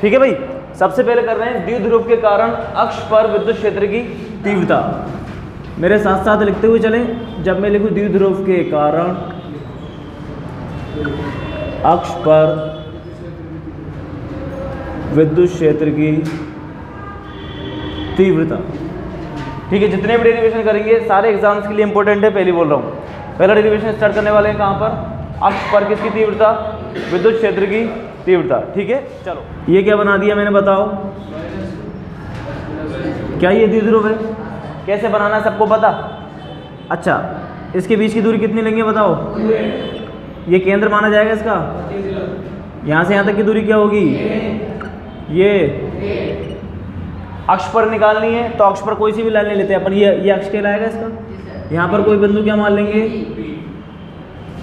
ठीक है भाई। सबसे पहले कर रहे हैं द्विध्रुव के कारण अक्ष पर विद्युत क्षेत्र की तीव्रता। मेरे साथ साथ लिखते हुए चलें। जब मैं लिखूं द्विध्रुव के कारण अक्ष पर विद्युत क्षेत्र की तीव्रता, ठीक है। जितने भी डेरिवेशन करेंगे सारे एग्जाम्स के लिए इंपॉर्टेंट है, पहले बोल रहा हूँ। पहला डेरिवेशन स्टार्ट करने वाले हैं कहाँ पर, अक्ष पर किसकी तीव्रता, विद्युत क्षेत्र की तीव्रता, ठीक है। चलो ये क्या बना दिया मैंने, बताओ क्या ये द्विध्रुव है, कैसे बनाना है सबको पता। अच्छा इसके बीच की दूरी कितनी लेंगे बताओ, ये केंद्र माना जाएगा इसका, यहाँ से यहाँ तक की दूरी क्या होगी, ये अक्ष पर निकालनी है तो अक्ष पर कोई सी भी लाइन ले लेते हैं अपन, ये अक्ष कहलाएगा इसका। यहाँ पर कोई बिंदु क्या मान लेंगे,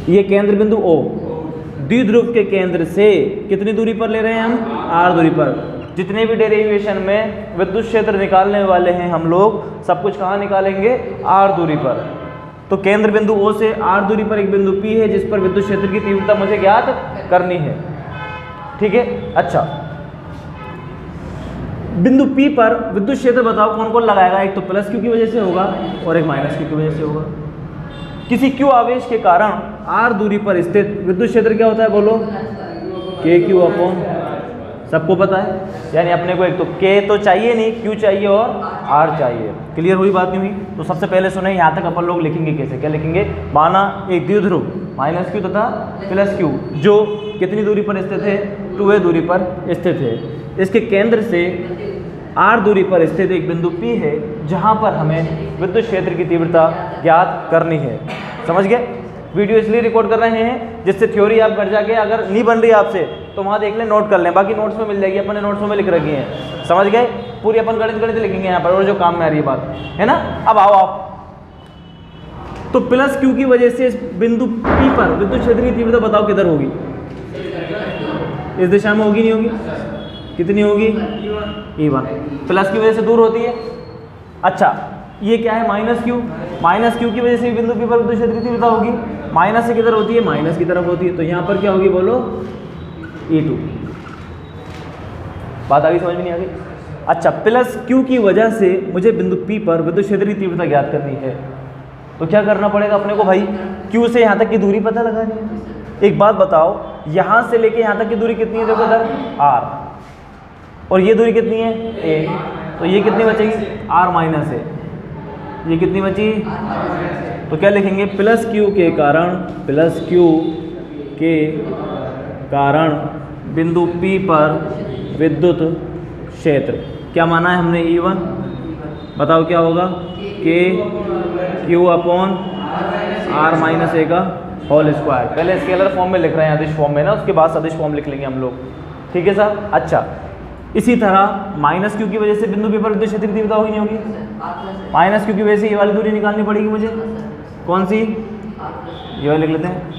ये केंद्र बिंदु O। द्विध्रुव के केंद्र से कितनी दूरी पर ले रहे हैं हम, r दूरी पर। जितने भी डेरिवेशन में विद्युत क्षेत्र निकालने वाले हैं हम लोग, सब कुछ कहाँ निकालेंगे, r दूरी पर। तो केंद्र बिंदु O से r दूरी पर एक बिंदु P है जिस पर विद्युत क्षेत्र की तीव्रता मुझे ज्ञात करनी है, ठीक है। अच्छा बिंदु P पर विद्युत क्षेत्र बताओ कौन कौन लगाएगा, एक तो प्लस Q की वजह से होगा और एक माइनस Q की वजह से होगा। किसी Q आवेश के कारण R दूरी पर स्थित विद्युत क्षेत्र क्या होता है बोलो, KQ अपॉन, सबको पता है। यानी अपने को एक तो K तो चाहिए नहीं, Q चाहिए और R चाहिए। क्लियर हुई बात नहीं हुई? तो सबसे पहले सुने, यहाँ तक अपन लोग लिखेंगे कैसे, क्या लिखेंगे, माना एक द्विध्रुव माइनस Q तथा प्लस Q जो कितनी दूरी पर स्थित है, 2a दूरी पर स्थित है। इसके केंद्र से r दूरी पर स्थित एक बिंदु P है जहां पर हमें विद्युत क्षेत्र की तीव्रता ज्ञात करनी है। समझ गए? वीडियो इसलिए रिकॉर्ड कर रहे हैं जिससे थ्योरी आप घर जाके अगर नहीं बन रही आपसे तो वहां देख लें, नोट कर लें, बाकी नोट्स में मिल जाएगी, अपने नोट्स में लिख रखी है। समझ गए? पूरी अपन गणित लिखेंगे यहाँ पर, और जो काम में आ रही है बात है ना। अब आओ आप, तो प्लस Q की वजह से इस बिंदु P पर विद्युत क्षेत्र की तीव्रता बताओ किधर होगी, इस दिशा में होगी नहीं होगी, कितनी होगी, E1। प्लस की वजह से दूर होती है। अच्छा ये क्या है, माइनस Q की वजह से बिंदु P पर विद्युत क्षेत्र की तीव्रता होगी, माइनस से किधर होती है, माइनस की तरफ होती है। तो यहाँ पर क्या होगी बोलो, E2। बात आगे समझ में नहीं आ गई? अच्छा प्लस Q की वजह से मुझे बिंदु P पर विद्युत क्षेत्र की तीव्रता ज्ञात करनी है, तो क्या करना पड़ेगा अपने को भाई, Q से यहाँ तक की दूरी पता लगानी है। एक बात बताओ, यहाँ से लेके यहाँ तक की दूरी कितनी है, देखो इधर R, और ये दूरी कितनी है, a, तो ये कितनी बचेगी, r माइनस है, ये कितनी बची, तो क्या लिखेंगे, प्लस Q के कारण बिंदु P पर विद्युत क्षेत्र क्या माना है हमने, E1। बताओ क्या होगा, KQ upon r minus a का होल स्क्वायर। पहले स्केलर फॉर्म में लिख रहे हैं, अदिश फॉर्म में ना, उसके बाद सदिश फॉर्म लिख लेंगे हम लोग, ठीक है साहब। अच्छा इसी तरह माइनस Q की वजह से बिंदु P पर विद्युत क्षेत्र की तीव्रता होगी नहीं होगी, माइनस Q की वजह से ये वाली दूरी निकालनी पड़ेगी मुझे, कौन सी, ये वाली लिख लेते हैं।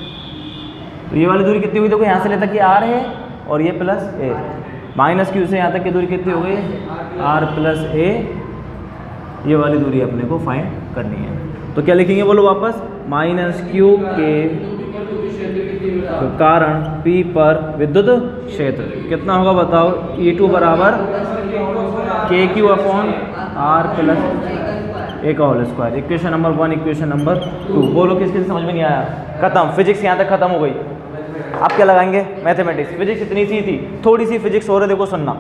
तो ये वाली दूरी कितनी हुई, देखो यहाँ से लेता कि R है और ये प्लस a, माइनस Q से यहाँ तक की दूरी कितनी हो गई, R प्लस a, ये वाली दूरी अपने को फाइंड करनी है। तो क्या लिखेंगे बोलो वापस, माइनस Q के कारण P पर विद्युत क्षेत्र कितना होगा बताओ, E2 बराबर KQ upon R plus a का whole square. Equation number 1, equation number 2। बोलो किस किस समझ में नहीं आया, खत्म, फिजिक्स यहाँ तक खत्म हो गई। आप क्या लगाएंगे, मैथमेटिक्स। फिजिक्स इतनी सी थी, थोड़ी सी फिजिक्स और है, देखो सुनना।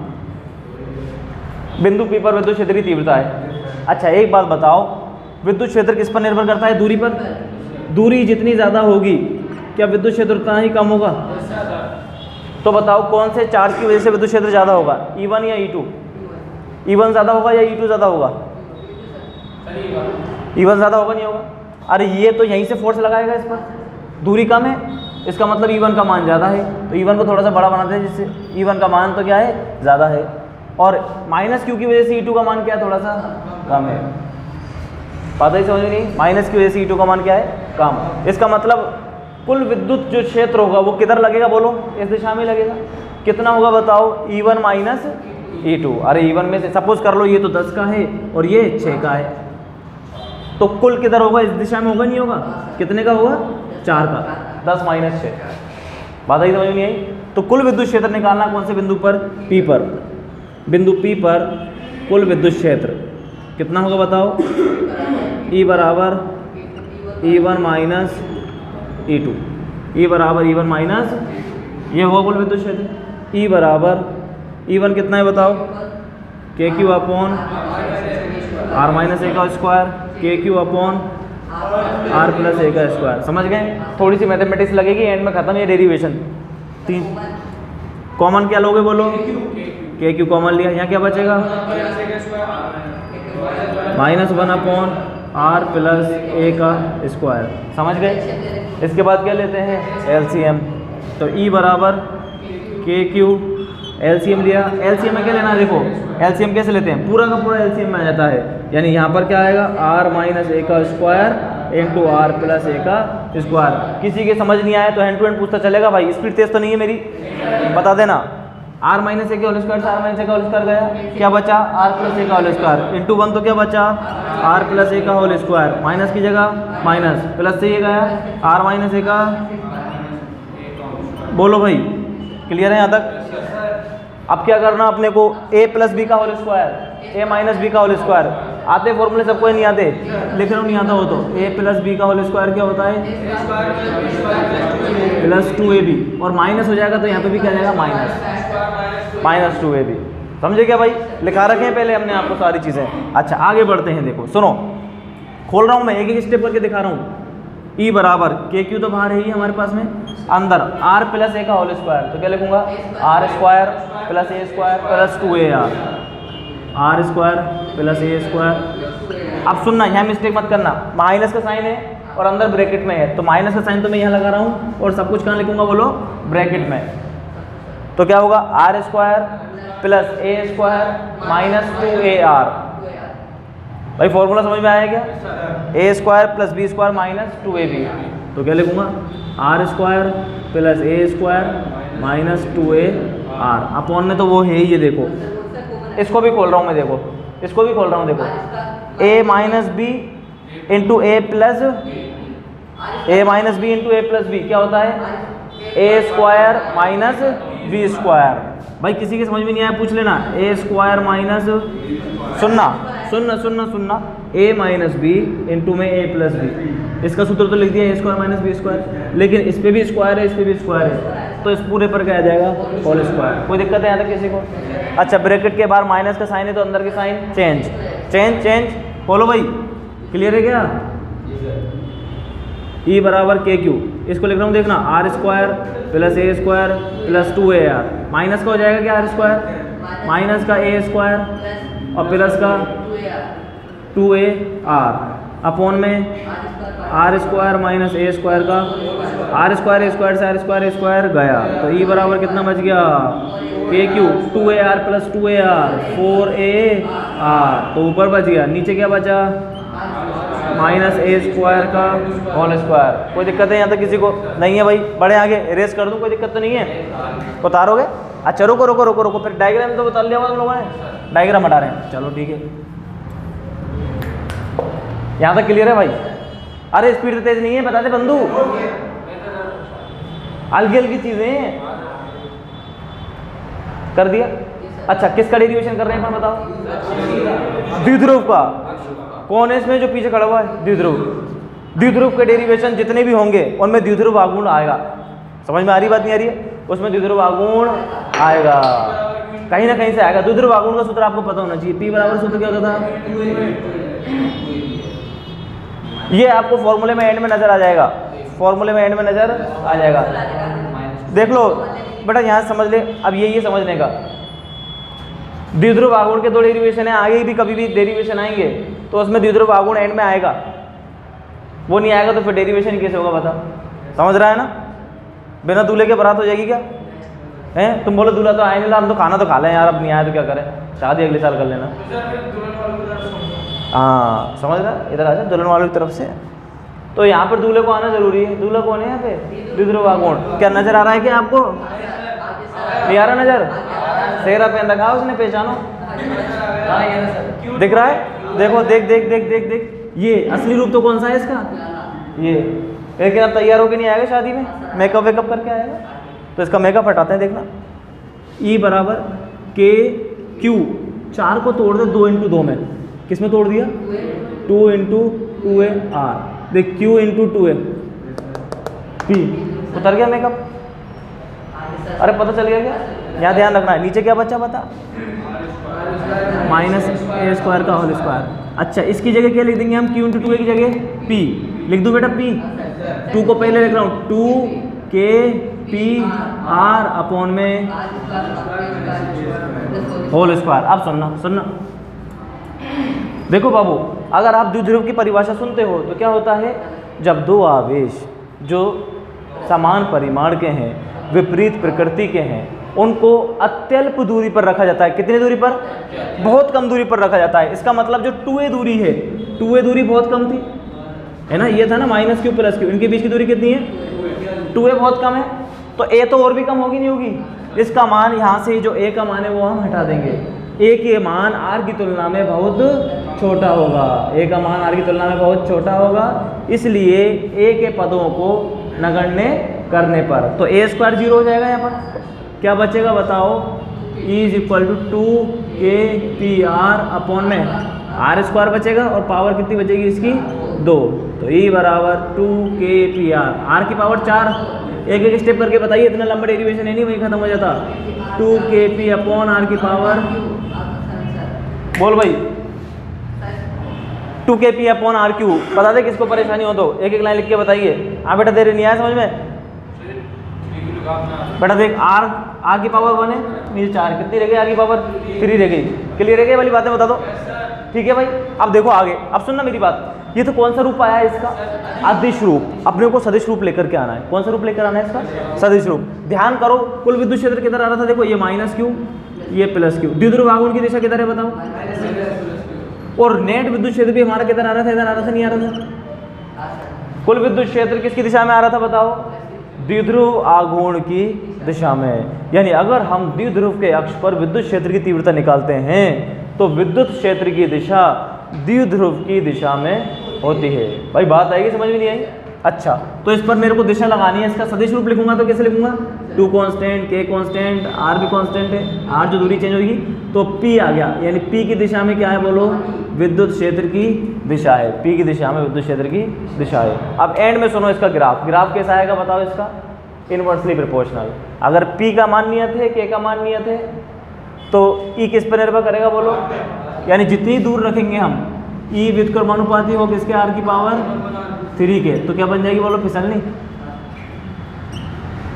बिंदु P पर विद्युत क्षेत्र की तीव्रता है। अच्छा एक बात बताओ, विद्युत क्षेत्र किस पर निर्भर करता है, दूरी पर। दूरी जितनी ज़्यादा होगी क्या विद्युत क्षेत्र उतना ही कम होगा, तो बताओ कौन से चार्ज की वजह से विद्युत क्षेत्र ज़्यादा होगा, E1 या E2। E1 ज़्यादा होगा या E2 ज़्यादा होगा, E1 ज़्यादा होगा नहीं होगा। अरे ये तो यहीं से फोर्स लगाएगा इस पर, दूरी कम है, इसका मतलब E1 का मान ज़्यादा है, तो E1 को थोड़ा सा बड़ा बनाते हैं जिससे E1 का मान तो क्या है, ज़्यादा है। और माइनस Q की वजह से E2 का मान क्या है, थोड़ा सा कम है। पता ही समझ में नहीं, माइनस की वजह से E2 का मान क्या है, कम। इसका मतलब कुल विद्युत जो क्षेत्र होगा वो किधर लगेगा बोलो, इस दिशा में लगेगा। कितना होगा बताओ, E1 माइनस E2। अरे E1 में से सपोज कर लो ये तो 10 का है और ये 6 का है, तो कुल किधर होगा, इस दिशा में होगा नहीं होगा, कितने का होगा, 4 का, 10 माइनस 6। बात आई समझ में नहीं आई? तो कुल विद्युत क्षेत्र निकालना कौन से बिंदु पर, P पर, बिंदु P पर कुल विद्युत क्षेत्र कितना होगा बताओ, E बराबर E1 माइनस E2, E बराबर E1 माइनस, ये होगा कुल विद्युत क्षेत्र। E बराबर E1 कितना है बताओ, KQ upon R minus a का square, KQ upon R plus a का स्क्वायर। समझ गए, थोड़ी सी मैथमेटिक्स लगेगी, एंड में खत्म ये डेरिवेशन। तीन कॉमन क्या लोगे बोलो, KQ कॉमन लिया, यहाँ क्या बचेगा -1 अपॉन R प्लस ए का स्क्वायर। समझ गए, इसके बाद क्या लेते हैं LCM, तो E बराबर KQ, LCM लिया, LCM में क्या लेना है देखो, LCM कैसे लेते हैं, पूरा का पूरा LCM में आ जाता है, यानी यहाँ पर क्या आएगा R माइनस ए का square into R plus a का स्क्वायर। किसी के समझ नहीं आया तो हैंड टू हैंड पूछता चलेगा, भाई स्पीड तेज तो नहीं है मेरी, बता देना। R माइनस ए का होल स्क्वायर से R माइनस ए का होल स्क्वायर गया, क्या बचा R प्लस ए का होल स्क्वायर इंटू 1, तो क्या बचा R प्लस ए का होल स्क्वायर, माइनस की जगह माइनस, प्लस से ये गया R माइनस ए का, बोलो भाई क्लियर है यहाँ तक। अब क्या करना अपने को, a प्लस बी का whole square, a minus B का होल स्क्वायर, आते फॉर्मूले सबको नहीं आते, लिख रहा हूँ नहीं आता हो तो, a प्लस बी का होल स्क्वायर क्या होता है प्लस 2ab, और माइनस हो जाएगा तो यहाँ पे भी क्या जाएगा माइनस 2ab। समझे क्या भाई, लिखा रखे हैं पहले हमने आपको सारी चीज़ें। अच्छा आगे बढ़ते हैं, देखो सुनो, खोल रहा हूँ मैं, एक एक स्टेप करके दिखा रहा हूँ। E बराबर KQ तो बाहर है ही हमारे पास में, अंदर R प्लस ए का होल स्क्वायर, तो क्या लिखूंगा R square plus a square plus 2AR, R square plus a square. अब सुनना, यहाँ मिस्टेक मत करना, माइनस का साइन है और अंदर ब्रैकेट में है, तो माइनस का साइन तो मैं यहाँ लगा रहा हूँ और सब कुछ कहाँ लिखूंगा बोलो, ब्रैकेट में। तो क्या होगा R square plus a square minus 2AR। भाई फॉर्मूला समझ में आया क्या, a square plus b square minus 2ab, तो क्या लिखूंगा R square plus a square minus 2AR, upon में तो वो है ही, ये देखो इसको भी खोल रहा हूँ मैं, देखो इसको भी खोल रहा हूँ, देखो a minus B into A plus B क्या होता है A square minus B square. भाई किसी के समझ में नहीं आया पूछ लेना, ए स्क्वायर माइनस, सुनना a माइनस बी इंटू में a प्लस बी, इसका सूत्र तो लिख दिया A square minus B square, लेकिन इस पे भी स्क्वायर है इस पे भी स्क्वायर है, तो इस पूरे पर क्या आ जाएगा होल स्क्वायर। कोई दिक्कत है यहाँ तक किसी को। अच्छा ब्रैकेट के बाहर माइनस का साइन है तो अंदर के साइन चेंज, बोलो भाई क्लियर है क्या। E बराबर KQ, इसको लिख रहा हूँ देखना, R square plus a square plus 2AR, minus का हो जाएगा क्या R स्क्वायर, माइनस का ए स्क्वायर और प्लस का 2AR, अपॉन में R स्क्वायर माइनस ए स्क्वायर का, R स्क्वायर से R स्क्वायर गया, तो E बराबर कितना बच गया KQ 2AR plus 2AR 4AR, तो ऊपर बच गया, नीचे क्या बचा माइनस ए स्क्वायर का होल स्क्वायर। कोई दिक्कत है यहाँ तक किसी को नहीं है भाई, बड़े आगे इरेज कर दूँ, कोई दिक्कत तो नहीं है, उतारोगे। अच्छा रुको, फिर डायग्राम तो बता लिया होगा तुम लोगों ने, डायग्राम हटा रहे हैं, चलो ठीक है यहाँ तक क्लियर है भाई। अरे स्पीड तो तेज नहीं है, बता दे बंधु, हल्की चीजें कर दिया। अच्छा किसका डेरिवेशन कर रहे हैं बताओ, द्विध्रुव का। कौन है इसमें जो पीछे खड़ा हुआ है, द्विध्रुव के डेरिवेशन जितने भी होंगे उनमें द्विध्रुव आघूर्ण आएगा। समझ में आ रही बात नहीं आ रही है, उसमें द्विध्रुव आघूर्ण आएगा, कहीं ना कहीं से आएगा। द्विध्रुव आघूर्ण का सूत्र आपको पता होना चाहिए, P बराबर सूत्र क्या होता था, ये आपको फॉर्मूले में एंड में नजर आ जाएगा, देख लो बेटा यहाँ समझ ले। अब ये समझने का, द्विध्रुव आघूर्ण के दो डेरिवेशन है, आगे भी कभी भी डेरिवेशन आएंगे तो उसमें द्विध्रुव आघूर्ण एंड में आएगा, वो नहीं आएगा तो फिर डेरिवेशन कैसे होगा बता। समझ रहा है ना, बिना दूल्हे के बारात हो जाएगी क्या है। तुम बोलो दूल्हा तो आए नहीं, हम तो खाना तो खा लें यार, अब नहीं आया तो क्या करें, शादी अगले साल कर लेना। हाँ समझ रहा है, इधर आ जाए दुल्हन वालों की तरफ से। तो यहाँ पर दूल्हे को आना जरूरी है। दूल्हा कौन है यहाँ पे, द्विध्रुव आघूर्ण। क्या नजर आ रहा है क्या आपको, नहीं आ रहा नजर, सेहरा पहन रखा है उसने, पहचानो दिख रहा है, देखो देख, ये असली रूप तो कौन सा है इसका, ये। लेकिन अब तैयार होके नहीं आएगा शादी में, मेकअप वेकअप करके आएगा, तो इसका मेकअप हटाते हैं, देखना E बराबर के क्यू, 4 को तोड़ दे 2 इंटू 2 में, किस में तोड़ दिया 2 इंटू 2a r, देख q इंटू 2a p, उतर गया मेकअप। अरे पता चल गया क्या, यहाँ ध्यान रखना है, नीचे क्या बचा बता, माइनस ए स्क्वायर का होल स्क्वायर। अच्छा इसकी जगह क्या लिख देंगे हम, q इंटू 2a की जगह p लिख दूँ बेटा, p 2 को पहले लिख रहा हूँ 2k p r अपॉन में होल स्क्वायर। अब सुनना देखो बाबू, अगर आप द्विध्रुव की परिभाषा सुनते हो तो क्या होता है, जब दो आवेश जो समान परिमाण के हैं, विपरीत प्रकृति के हैं, उनको अत्यल्प दूरी पर रखा जाता है। कितनी दूरी पर, बहुत कम दूरी पर रखा जाता है। इसका मतलब जो 2a दूरी है, 2a दूरी बहुत कम थी, है ना, ये था ना माइनस क्यू प्लस क्यू, इनके बीच की दूरी कितनी है 2a, बहुत कम है, तो a तो और भी कम होगी नहीं होगी, इसका मान यहाँ से जो a का मान है वो हम हटा देंगे, a के मान r की तुलना में बहुत छोटा होगा, a का मान r की तुलना में बहुत छोटा होगा, इसलिए a के पदों को नगण्य करने पर तो a स्क्वायर 0 हो जाएगा। यहाँ पर क्या बचेगा बताओ, E is equal to 2k p r upon में r स्क्वायर बचेगा, और पावर कितनी बचेगी इसकी 2, तो E बराबर 2k p r की पावर 4। एक एक स्टेप करके बताइए, इतना लंबा डेरिवेशन है नहीं, वही खत्म हो जाता। 2k p अपॉन r की पावर, बोल भाई 2k p upon r Q, बता दे किसको परेशानी हो तो एक एक लाइन लिख के बताइए। हाँ बेटा देर नहीं आया समझ में, बेटा देख r की पावर 1 है, नीचे 4, कितनी रह गई r की पावर 3 रह गई। क्लियर है, वाली बातें बता दो, ठीक है भाई। अब देखो आगे, अब सुनना मेरी बात, ये तो कौन सा रूप आया है इसका, अदिश रूप। अपने को सदिश रूप लेकर के आना है। कौन सा रूप लेकर आना है इसका, सदिश रूप। ध्यान करो, कुल विद्युत क्षेत्र किधर आ रहा था, देखो ये माइनस क्यू, ये प्लस क्यू, द्विध्रुव आघूर्ण की दिशा किधर है बताओ, और नेट विद्युत क्षेत्र भी हमारा किधर आ रहा था, इधर आ रहा था नहीं आ रहा था। कुल विद्युत क्षेत्र किसकी दिशा में आ रहा था बताओ, द्विध्रुव आघूर्ण की दिशा में। यानी अगर हम द्विध्रुव के अक्ष पर विद्युत क्षेत्र की तीव्रता निकालते हैं तो विद्युत क्षेत्र की दिशा द्विध्रुव की दिशा में होती है। भाई बात आएगी, समझ में नहीं आई? अच्छा, तो इस पर मेरे को दिशा लगानी है, इसका सदिश रूप लिखूंगा तो कैसे लिखूंगा, 2 कांस्टेंट, k कांस्टेंट, r भी कांस्टेंट है, r जो दूरी चेंज होगी तो p आ गया, यानी p की दिशा में क्या है बोलो, विद्युत क्षेत्र की दिशा है, p की दिशा में विद्युत क्षेत्र की दिशा है। अब एंड में सुनो इसका ग्राफ कैसा आएगा बताओ, इसका इनवर्सली प्रोपोर्शनल। अगर p का मान नियत है, k का मान नियत है, तो e किस पर निर्भर करेगा बोलो, यानी जितनी दूर रखेंगे हम e व्युत्क्रमानुपाती हो किसके, r की पावर 3 के, तो क्या बन जाएगी बोलो, फिसलनी।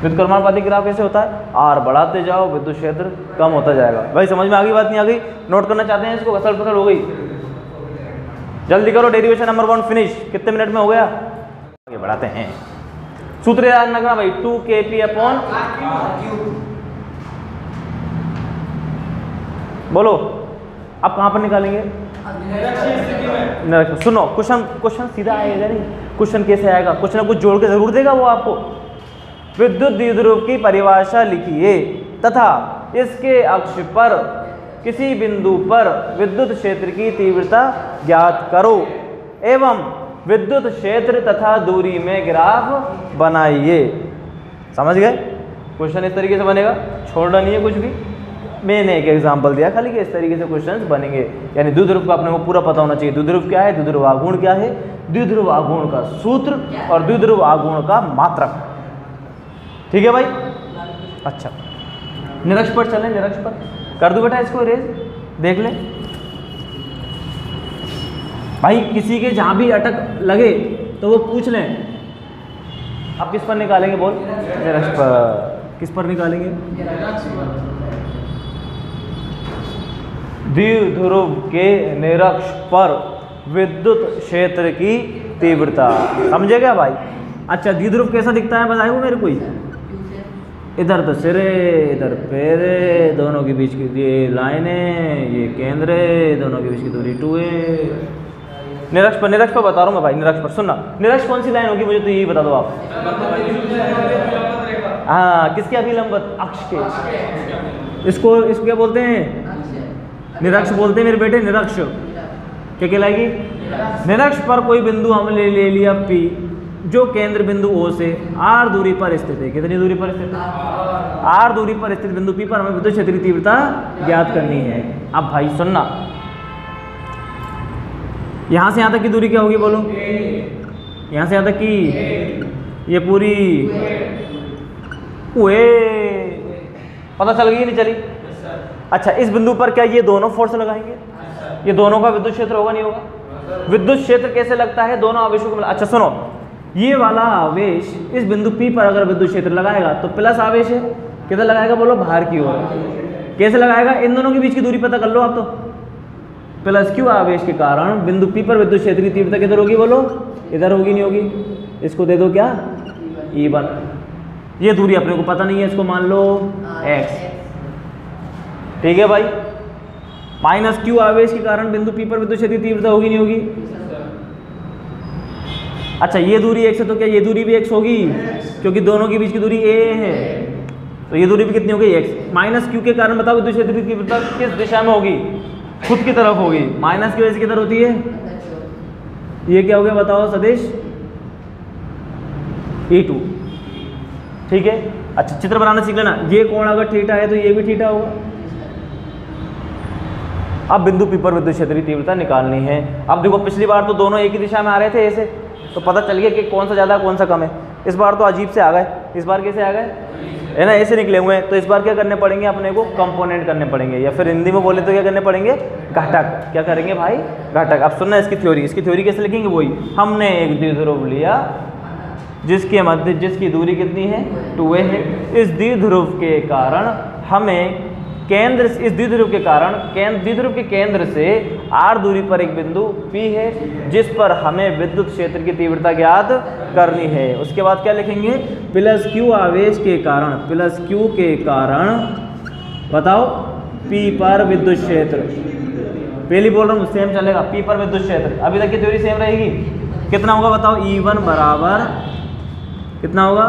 व्युत्क्रमानुपाती ग्राफ कैसे होता है, r बढ़ाते जाओ विद्युत क्षेत्र कम होता जाएगा। भाई समझ में आ गई बात, नहीं आ गई, नोट करना चाहते हैं इसको, घसल पसल हो गई, जल्दी करो। डेरिवेशन नंबर 1 फिनिश, कितने मिनट में हो गया, आगे बढ़ाते हैं। सूत्र याद रखना भाई, 2kp अपॉन, बोलो अब कहाँ पर निकालेंगे, सुनो क्वेश्चन सीधा आएगा नहीं, क्वेश्चन कैसे आएगा, कुछ ना कुछ जोड़ के जरूर देगा वो आपको। विद्युत द्विध्रुव की परिभाषा लिखिए तथा इसके अक्ष पर किसी बिंदु पर विद्युत क्षेत्र की तीव्रता ज्ञात करो एवं विद्युत क्षेत्र तथा दूरी में ग्राफ बनाइए। समझ गए, क्वेश्चन इस तरीके से बनेगा, छोड़ना नहीं है कुछ भी। मैंने एक एग्जांपल दिया खाली कि इस तरीके से क्वेश्चंस बनेंगे, यानी द्विध्रुव का अपने को पूरा पता होना चाहिए। द्विध्रुव क्या है, द्विध्रुव आघूर्ण क्या है, द्विध्रुव आघूर्ण का सूत्र और द्विध्रुव आघूर्ण का मात्रक। ठीक है भाई, अच्छा निरक्ष पर चलें, निरक्ष पर कर दूं बेटा इसको इरेज, देख ले भाई, किसी के जहां भी अटक लगे तो वो पूछ लें। अब किस पर निकालेंगे बोल, निरक्ष पर। किस पर निकालेंगे, द्विध्रुव के निरक्ष पर विद्युत क्षेत्र की तीव्रता। समझे क्या भाई? अच्छा, द्विध्रुव कैसा दिखता है बताए वो मेरे को, इधर तो सिरे इधर पैरे, दोनों के बीच की ये लाइनें, ये केंद्र है, दोनों के बीच की दूरी 2 है। निरक्ष पर बता रहा हूँ मैं भाई, निरक्ष पर सुनना, निरक्ष कौन सी लाइन होगी मुझे तो यही बता दो आप। हाँ, किसके अभिलंबत, अक्ष के। इसको क्या बोलते हैं, निरक्ष बोलते हैं मेरे बेटे, निरक्ष क्या कहलाएगी, निरक्ष पर कोई बिंदु हमने ले लिया P, जो केंद्र बिंदु O से r दूरी पर स्थित है। कितनी दूरी पर स्थित है, r दूरी पर स्थित बिंदु P पर हमें विद्युत क्षेत्र की तीव्रता ज्ञात करनी है। अब भाई सुनना, यहां से यहां तक की दूरी क्या होगी बोलो? यहां से यहां तक की ये पूरी ओए पता चल गई नहीं चली? अच्छा, इस बिंदु पर क्या ये दोनों फोर्स लगाएंगे? ये दोनों का विद्युत क्षेत्र होगा नहीं होगा? विद्युत क्षेत्र कैसे लगता है? दोनों आवेशों को मिला। अच्छा सुनो, ये वाला आवेश इस बिंदु P पर अगर विद्युत क्षेत्र लगाएगा तो प्लस आवेश है, किधर लगाएगा बोलो? बाहर की ओर। कैसे लगाएगा? इन दोनों के बीच की दूरी पता कर लो आप। तो प्लस Q आवेश के कारण बिंदु P पर विद्युत क्षेत्र की तीव्रता किधर होगी बोलो? इधर होगी नहीं होगी? इसको दे दो क्या? E1। ये दूरी अपने को पता नहीं है, इसको मान लो x। ठीक है भाई, माइनस Q आवेश के कारण बिंदु P पर विद्युत क्षेत्र की तीव्रता होगी नहीं होगी? अच्छा, ये दूरी x है तो क्या ये दूरी भी x होगी? क्योंकि दोनों के बीच की दूरी a है, तो ये दूरी भी कितनी होगी? x। माइनस Q के कारण बताओ विद्युत क्षेत्र की तीव्रता किस दिशा में होगी? खुद की तरफ होगी। माइनस की वजह से किधर होती है? ये क्या हो गया बताओ सतीश? E2। ठीक है, अच्छा चित्र बनाना सीख लेना। ये कोण अगर थीटा है तो ये भी थीटा होगा। अब बिंदु P पर विद्युत क्षेत्र की तीव्रता निकालनी है। अब देखो, पिछली बार तो दोनों एक ही दिशा में आ रहे थे ऐसे, तो पता चल गया कि कौन सा ज़्यादा कौन सा कम है। इस बार तो अजीब से आ गए। इस बार कैसे आ गए? है ना, ऐसे निकले हुए हैं। तो इस बार क्या करने पड़ेंगे अपने को? कंपोनेंट करने पड़ेंगे, या फिर हिंदी में बोले तो क्या करने पड़ेंगे? घटक। क्या करेंगे भाई? घटक। अब सुनना इसकी थ्योरी। इसकी थ्योरी कैसे लिखेंगे? वही, हमने एक द्विध्रुव लिया जिसके मध्य जिसकी दूरी कितनी है? 2a है। इस द्विध्रुव के कारण हमें केंद्र, इस द्विध्रुव के कारण द्विध्रुव के केंद्र से r दूरी पर एक बिंदु P है जिस पर हमें विद्युत क्षेत्र की तीव्रता ज्ञात करनी है। उसके बाद क्या लिखेंगे? प्लस Q आवेश के कारण, प्लस Q के कारण बताओ P पर विद्युत क्षेत्र। पहले बोल रहा हूँ सेम चलेगा, P पर विद्युत क्षेत्र। अभी तक की थ्योरी सेम रहेगी। कितना होगा बताओ? E1 बराबर कितना होगा?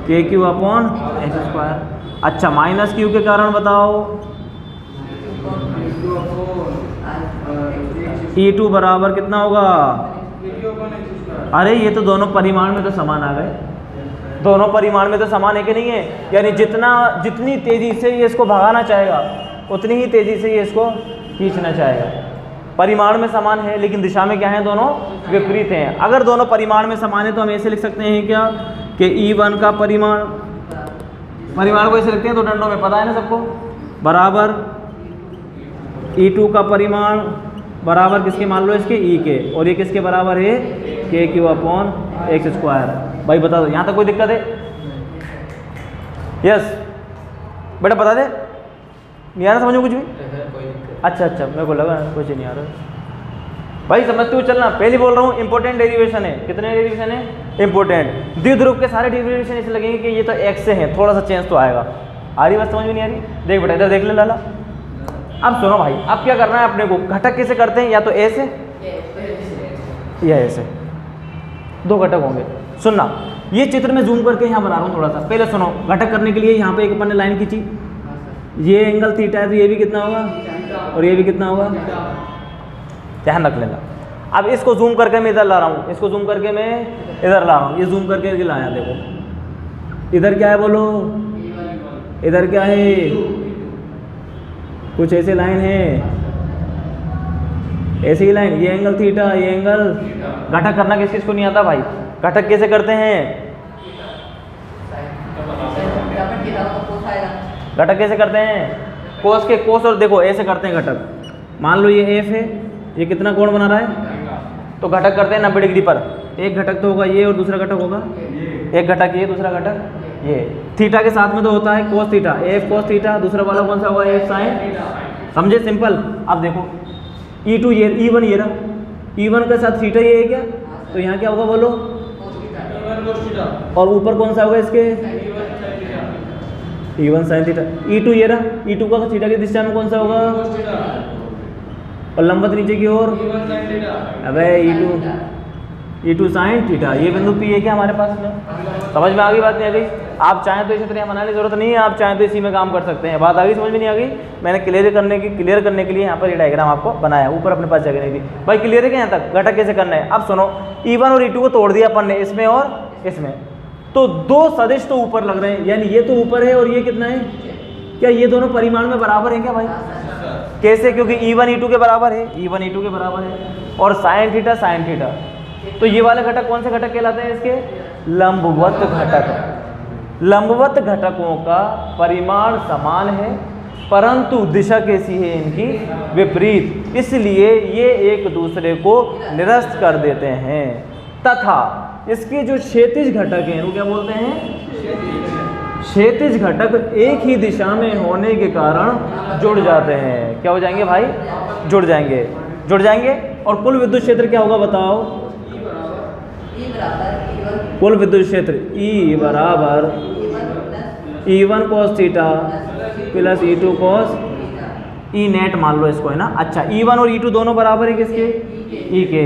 KQ upon x²। अच्छा, माइनस Q के कारण बताओ? E2 बराबर कितना होगा? अरे ये तो दोनों परिमाण में तो समान आ गए। दोनों परिमाण में तो समान है कि नहीं है? यानी जितनी तेजी से ये इसको भगाना चाहेगा उतनी ही तेजी से ये इसको खींचना चाहेगा। परिमाण में समान है लेकिन दिशा में क्या है? दोनों विपरीत हैं। अगर दोनों परिमाण में समान है तो हम ऐसे लिख सकते हैं क्या कि E1 का परिमाण को ऐसे लिखते हैं, तो दंडों में पता है ना सबको, बराबर E2 का परिमाण बराबर किसके? मान लो इसके E के, और ये किसके बराबर है? KQ upon x²। भाई बता दो, यहाँ तक कोई दिक्कत है? यस बेटा बता दे। नहीं आ रहा समझो कुछ भी? अच्छा, मेरे को लगा कुछ नहीं आ रहा। भाई समझते हुए चलना। पहले बोल रहा हूँ इंपॉर्टेंट डेरिवेशन है। कितने डेरिवेशन है? इंपॉर्टेंट। द्विध्रुव के सारे डेरिवेशन ऐसे लगेंगे कि ये तो x से है, थोड़ा सा चेंज तो आएगा। आ रही बात समझ में? नहीं आ रही? देख बेटा इधर देख ले लाला। अब सुनो भाई, अब क्या करना है अपने को? घटक कैसे करते हैं? या तो ऐसे या ऐसे, दो घटक होंगे। सुनना, ये चित्र में जूम करके यहाँ बना रहा हूँ थोड़ा सा। पहले सुनो, घटक करने के लिए यहाँ पे एक अपन ने लाइन खींची, ये एंगल थीटा है तो ये भी कितना होगा और ये भी कितना होगा? ध्यान रख लेना। अब इसको जूम करके मैं इधर ला रहा हूँ, इसको जूम करके मैं इधर ला रहा हूँ। ये जूम करके लाया, देखो इधर क्या है बोलो? इधर क्या है? कुछ ऐसे लाइन है, ऐसी ही लाइन। ये एंगल थीटा, ये एंगल। घटक करना किस किस को नहीं आता भाई? घटक कैसे करते हैं? घटक कैसे करते हैं? कोस के कोस, और देखो ऐसे करते हैं घटक। मान लो ये एफ है, ये कितना कोण बना रहा है? तो घटक करते हैं 90 डिग्री पर। एक घटक तो होगा ये और दूसरा घटक होगा, एक घटक ये, दूसरा घटक ये। थीटा के साथ में तो होता है cos theta, F cos theta. दूसरा वाला कौन सा होगा? F sine. समझे? सिंपल। अब देखो E2 ये, E1 ये रहा, E1 के साथ थीटा ये है क्या? तो यहाँ क्या होगा बोलो? और ऊपर कौन सा होगा इसके? E1 sine theta. E2 ये रहा, E2 का थीटा की दिशा में कौन सा होगा? और लंबवत नीचे की ओर। अबे E2 साइन थीटा। ये बिंदु P है क्या हमारे पास में? समझ में आ गई बात? नहीं आ गई? आप चाहें तो इसी तरह बनाने की जरूरत नहीं है, आप चाहें तो इसी में काम कर सकते हैं। बात आ गई? समझ में नहीं आ गई? मैंने क्लियर करने के लिए यहाँ पर ये डायग्राम आपको बनाया, ऊपर अपने पास जगह नहीं थी। भाई क्लियर है क्या यहाँ तक? घटक कैसे करना है? अब सुनो, E1 और E2 को तोड़ दिया अपन ने, इसमें और इसमें। तो दो सदिश तो ऊपर लग रहे हैं, यानी ये तो ऊपर है और ये कितना है, क्या ये दोनों परिमाण में बराबर हैं क्या भाई? कैसे? क्योंकि E1 E2 के बराबर है, E1 E2 के बराबर है, और साइन थीटा साइन थीटा। तो ये वाले घटक कौन से घटक कहलाते हैं इसके? लंबवत घटक। लंबवत घटकों का परिमाण समान है परंतु दिशा कैसी है इनकी? विपरीत, इसलिए ये एक दूसरे को निरस्त कर देते हैं। तथा इसके जो क्षैतिज घटक हैं वो क्या बोलते हैं? क्षैतिज घटक एक ही दिशा में होने के कारण जुड़ जाते हैं। क्या हो जाएंगे भाई? जुड़ जाएंगे, जुड़ जाएंगे। और कुल विद्युत क्षेत्र क्या होगा बताओ? कुल विद्युत क्षेत्र E बराबर E1 cos theta plus E2 cos E net मान लो इसको, है ना। अच्छा, E1 और E2 दोनों बराबर है किसके? E के।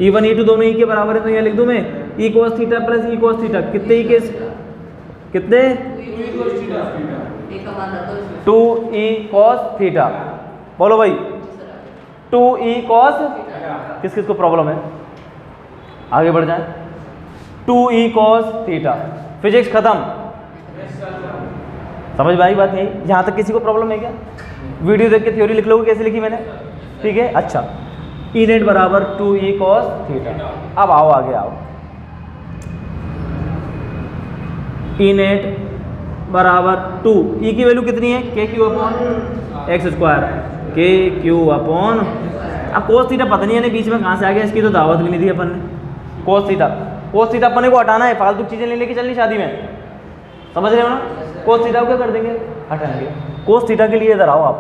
E1 E2 दोनों E के बराबर है, तो यहाँ लिख दूं मैं E cos theta plus E cos theta. कितने E के? कितने? 2E cos theta. बोलो भाई, 2E cos। किस किस को प्रॉब्लम है? आगे बढ़ जाए। 2E cos theta. फिजिक्स खत्म, समझ में आई बात? यही, यहाँ तक किसी को प्रॉब्लम है क्या? वीडियो देख के थ्योरी लिख लोगे कैसे लिखी मैंने, ठीक है। अच्छा, E नेट बराबर 2E cos थीटा। अब आओ आगे आओ। E नेट बराबर 2, E की वैल्यू कितनी है? के क्यू अपॉन एक्स स्क्वायर, के क्यू अपॉन। अब cos थीटा पता नहीं है बीच में कहाँ से आ गया, इसकी तो दावत भी नहीं दी अपन ने। cos थीटा, cos थीटा अपने को हटाना है, फालतू चीज़ें ले लेके चलनी शादी में, समझ रहे हो ना। cos थीटा को क्या कर देंगे? हटाएंगे। cos थीटा के लिए इधर आओ आप,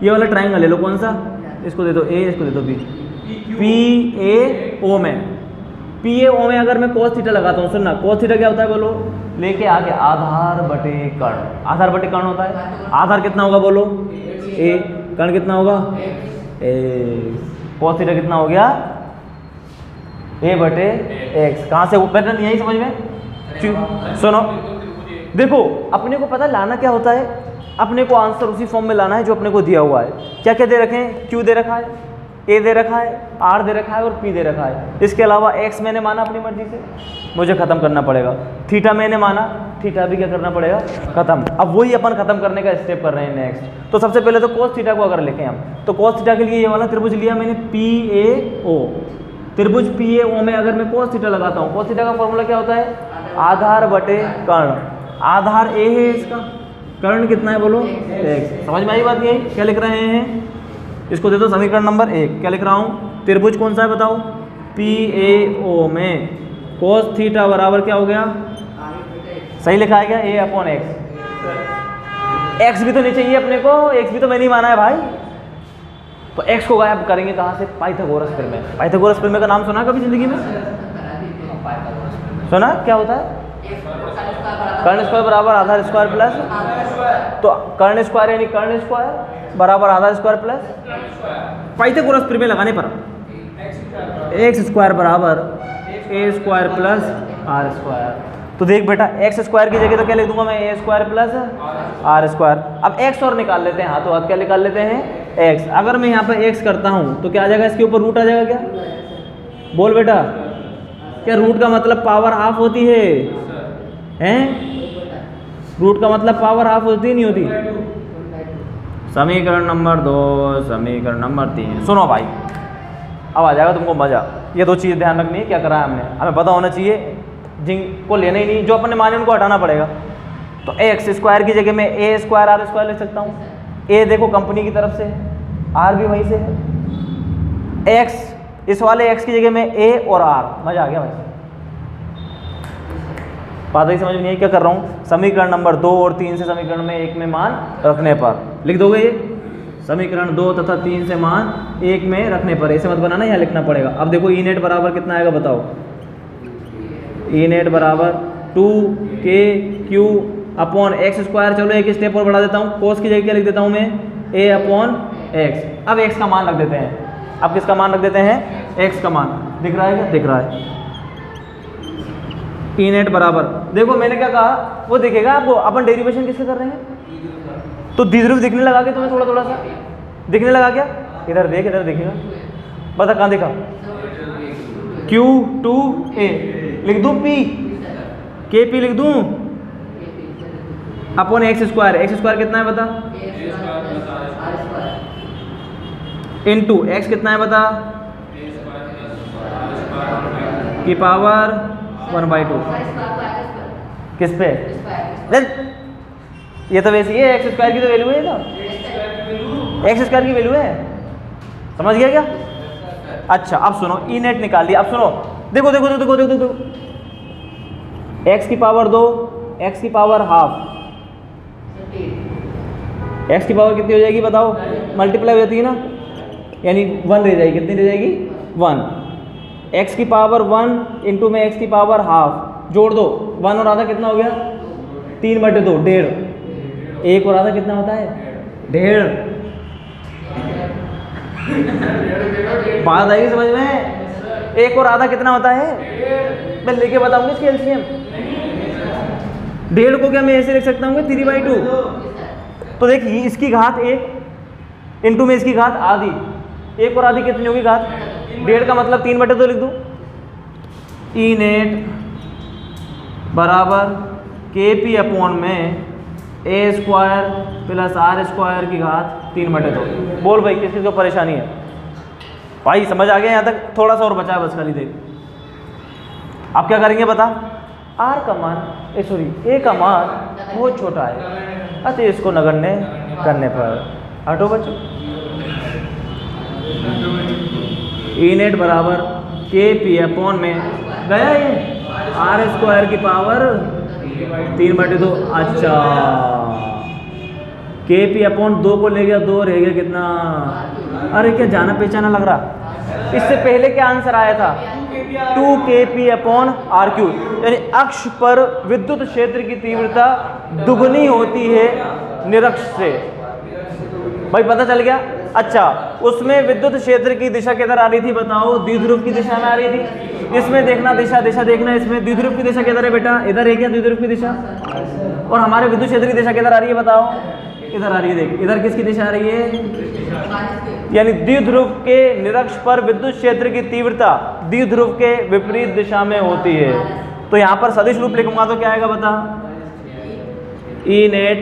ये वाला ट्रायंगल ले लो। कौन सा? इसको दे दो A, इसको दे दो B। PAO में, PAO में अगर मैं cos थीटा लगाता हूँ, सुनना, cos थीटा क्या होता है बोलो? लेके आगे आधार बटे कर्ण। आधार बटे कर्ण होता है। आधार कितना होगा बोलो? A। कर्ण कितना होगा? A। cos थीटा कितना हो गया? A बटे x। कहाँ से? पैटर्न यही समझ में। सुनो, देखो अपने को पता लाना क्या होता है, अपने को आंसर उसी फॉर्म में लाना है जो अपने को दिया हुआ है। क्या क्या दे रखे हैं? Q दे रखा है, A दे रखा है, R दे रखा है और P दे रखा है। इसके अलावा X मैंने माना अपनी मर्जी से, मुझे ख़त्म करना पड़ेगा। थीटा मैंने माना, थीटा भी क्या करना पड़ेगा? ख़त्म। अब वही अपन ख़त्म करने का स्टेप कर रहे हैं नेक्स्ट। तो सबसे पहले तो cos थीटा को अगर लिखें हम, तो cos थीटा के लिए ये वाला त्रिभुज लिया मैंने PAO। त्रिभुज PAO में अगर मैं cos थीटा लगाता हूँ, cos थीटा का फॉर्मूला क्या होता है? आधार बटे कर्ण। आधार A है इसका, कर्ण कितना है बोलो? x। समझ में आई बात? यही क्या लिख रहे हैं? इसको दे दो समीकरण नंबर 1। क्या लिख रहा हूँ? त्रिभुज कौन सा है बताओ? PAO में cos थीटा बराबर क्या हो गया? सही लिखा है क्या? A upon x। x भी तो नहीं चाहिए अपने को, x भी तो मैंने ही माना है भाई। तो x को गायब करेंगे कहाँ से? पाइथागोरस प्रमेय। पाइथागोरस प्रमेय का नाम सुना कभी जिंदगी में? सुना? क्या होता है? कर्ण स्क्वायर बराबर आधार स्क्वायर प्लस, तो कर्ण स्क्वायर यानी कर्ण स्क्वायर बराबर आधार स्क्वायर प्लस पाइथागोरस प्रमेय लगाने पर एक्स स्क्वायर बराबर ए स्क्वायर प्लस आर स्क्वायर। तो देख बेटा, एक्स स्क्वायर की जगह तो क्या लिख दूंगा मैं? ए स्क्वायर प्लस आर स्क्वायर। अब एक्स और निकाल लेते हैं, हाथों हाथ क्या निकाल लेते हैं? एक्स। अगर मैं यहाँ पर एक्स करता हूँ तो क्या आ जाएगा? इसके ऊपर रूट आ जाएगा क्या? बोल बेटा, क्या रूट का मतलब पावर हाफ होती है? हैं? रूट का मतलब पावर हाफ होती नहीं होती? समीकरण नंबर 2, समीकरण नंबर 3। सुनो भाई, अब आ जाएगा तुमको मजा। ये दो चीज़ ध्यान रखनी है, क्या करा है हमने, हमें पता होना चाहिए। जिनको लेना ही नहीं, जो अपने माने उनको हटाना पड़ेगा। तो एक्स स्क्वायर की जगह मैं ए स्क्वायर आर स्क्वायर लिख सकता हूँ। ए देखो कंपनी की तरफ से है, आर भी वहीं से है। एक्स, इस वाले एक्स की जगह में ए और आर। मजा आ गया भाई? बात ही समझ में नहीं है क्या कर रहा हूँ? समीकरण नंबर 2 और 3 से समीकरण में 1 में मान रखने पर लिख दोगे ये समीकरण 2 तथा 3 से मान 1 में रखने पर। ऐसे मत बनाना, यहाँ लिखना पड़ेगा। अब देखो ई नेट बराबर कितना आएगा बताओ? ई नेट बराबर 2KQ अपॉन एक्स स्क्वायर। चलो एक स्टेप और बढ़ा देता हूँ, कोस की जगह क्या लिख देता हूँ मैं? A upon x. अब एक्स का मान रख देते हैं। अब किसका मान रख देते हैं? एक्स का मान। दिख रहा है क्या? दिख रहा है। ई नेट बराबर, देखो मैंने क्या कहा वो दिखेगा आपको। अपन डेरिवेशन किससे कर रहे हैं? तो द्विध्रुव दिखने लगा के तुम्हें? थोड़ा थोड़ा सा दिखने लगा क्या? इधर देख, इधर दिखेगा। बता कहाँ देखा? Q2A लिख दूँ P? के पी लिख दूँ upon x square. X square कितना है बता, इंटू एक्स कितना है बता, की पावर 1/2। किस पे? ये तो वैसे ही है, एक्स स्क्वायर की तो वैल्यू है, तो एक्स स्क्वायर की वैल्यू है, समझ गया क्या? अच्छा अब सुनो, ई नेट निकाल लिया। अब सुनो, देखो देखो देखो देखो देखो, एक्स की पावर 2, एक्स की पावर हाफ, एक्स की पावर कितनी हो जाएगी बताओ, मल्टीप्लाई हो जाती है ना, यानी 1 रह जाएगी। कितनी रह जाएगी? 1। एक्स की पावर 1 इंटू में एक्स की पावर हाफ, जोड़ दो, 1 और आधा कितना हो गया? 3/2, 1.5। 1 और आधा कितना होता है? 1.5। बात आएगी समझ में? 1 और आधा कितना होता है? मैं लेके बताऊंगी इसकी एलसीएम। 1.5 को क्या मैं ऐसे लिख सकता हूँ 3/2। तो देखिए इसकी घात 1 इंटू में इसकी घात आधी, 1 और आधी कितनी होगी घात? 1.5 का मतलब 3/2 लिख दूँ। ई नेट बराबर के पी अपॉन में ए स्क्वायर प्लस आर स्क्वायर की घात 3/2। बोल भाई किस किस को परेशानी है? भाई समझ आ गया यहाँ तक? थोड़ा सा और बचा है बस, खाली देख। आप क्या करेंगे बता, आर का मान ए का मान बहुत छोटा है, अतः इसको नगण्य करने पर हटो बच्चों। ई नेट बराबर के पी अपॉन में गया ये आर स्क्वायर की पावर 3/2। अच्छा के पी अपॉन 2 को ले गया, 2 रह गया कितना? अरे क्या जाना पहचाना लग रहा। इससे पहले क्या आंसर आया था? 2kp अपॉन आर क्यू, यानी अक्ष पर विद्युत क्षेत्र की तीव्रता दुगनी होती है निरक्ष से। भाई पता चल गया? अच्छा उसमें विद्युत क्षेत्र की दिशा किधर आ रही थी बताओ? द्विध्रुव की दिशा में आ रही थी। इसमें देखना दिशा देखना, इसमें द्विध्रुव की दिशा किधर है बेटा? इधर है क्या द्विध्रुव की दिशा? और हमारे विद्युत क्षेत्र की दिशा किधर आ रही है बताओ? इधर आ रही है। देख इधर किसकी दिशा आ रही है? यानी द्विध्रुव के निरक्ष पर विद्युत क्षेत्र की तीव्रता द्विध्रुव के विपरीत दिशा में होती है। तो यहाँ पर सदिश रूप लिखूंगा तो क्या आएगा बता? ई नेट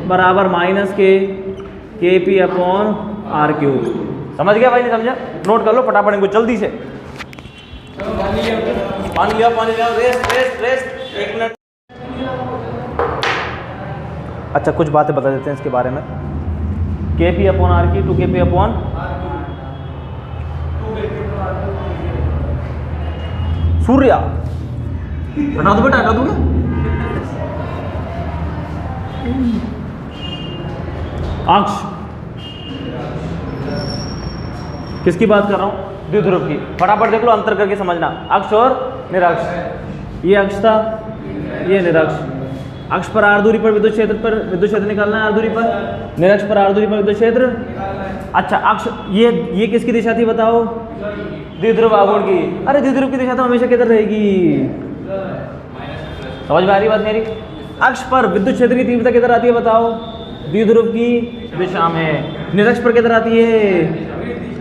बराबर माइनस के पी अपॉन आर क्यू। समझ गया भाई? नहीं समझा? नोट कर लो फटाफट इनको जल्दी से। पानी लिया, रेस्ट 1 मिनट। अच्छा कुछ बातें बता देते हैं इसके बारे में। के पी अपॉन आर की 2kp अपॉन सूर्या, हटा दो बेटा, हटा दूंगा। अक्ष किसकी बात कर रहा हूँ? द्विध्रुव की। फटाफट देख लो, अंतर करके समझना। अक्ष और निरक्ष, ये अक्ष था, ये निरक्ष। अक्ष पर आर दूरी पर विद्युत क्षेत्र निकालना है, आर दूरी पर। निरक्ष पर आर दूरी पर विद्युत क्षेत्र। अच्छा अक्ष ये किसकी दिशा थी बताओ? द्विध्रुव आघूर्ण की। अरे द्विध्रुव की दिशा तो हमेशा किधर रहेगी? समझ में आ रही बात मेरी? अक्ष पर विद्युत क्षेत्र की तीव्रता किधर आती है बताओ? द्विध्रुव की दिशा में। निरक्ष पर किधर आती है?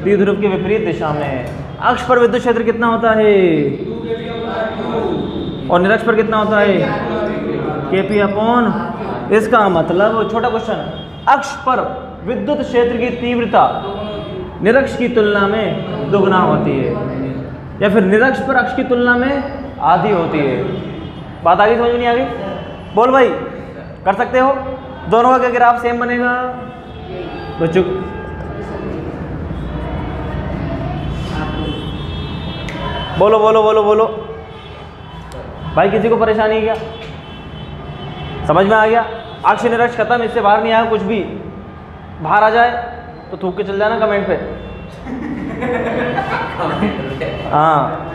द्विध्रुव के विपरीत दिशा में। अक्ष पर विद्युत क्षेत्र कितना होता है और निरक्ष पर कितना होता है? KP upon. इसका मतलब छोटा क्वेश्चन, अक्ष पर विद्युत क्षेत्र की तीव्रता निरक्ष की तुलना में दुगना होती है, या फिर निरक्ष पर अक्ष की तुलना में आधी होती है। बात आगे समझ में नहीं आ गई? बोल भाई, कर सकते हो? दोनों का ग्राफ सेम बनेगा बच्चों। बोलो बोलो बोलो बोलो भाई, किसी को परेशानी है क्या? समझ में आ गया? अक्ष निरक्ष खत्म, इससे बाहर नहीं आया कुछ भी। बाहर आ जाए तो थूक के चल जाना कमेंट पे। हाँ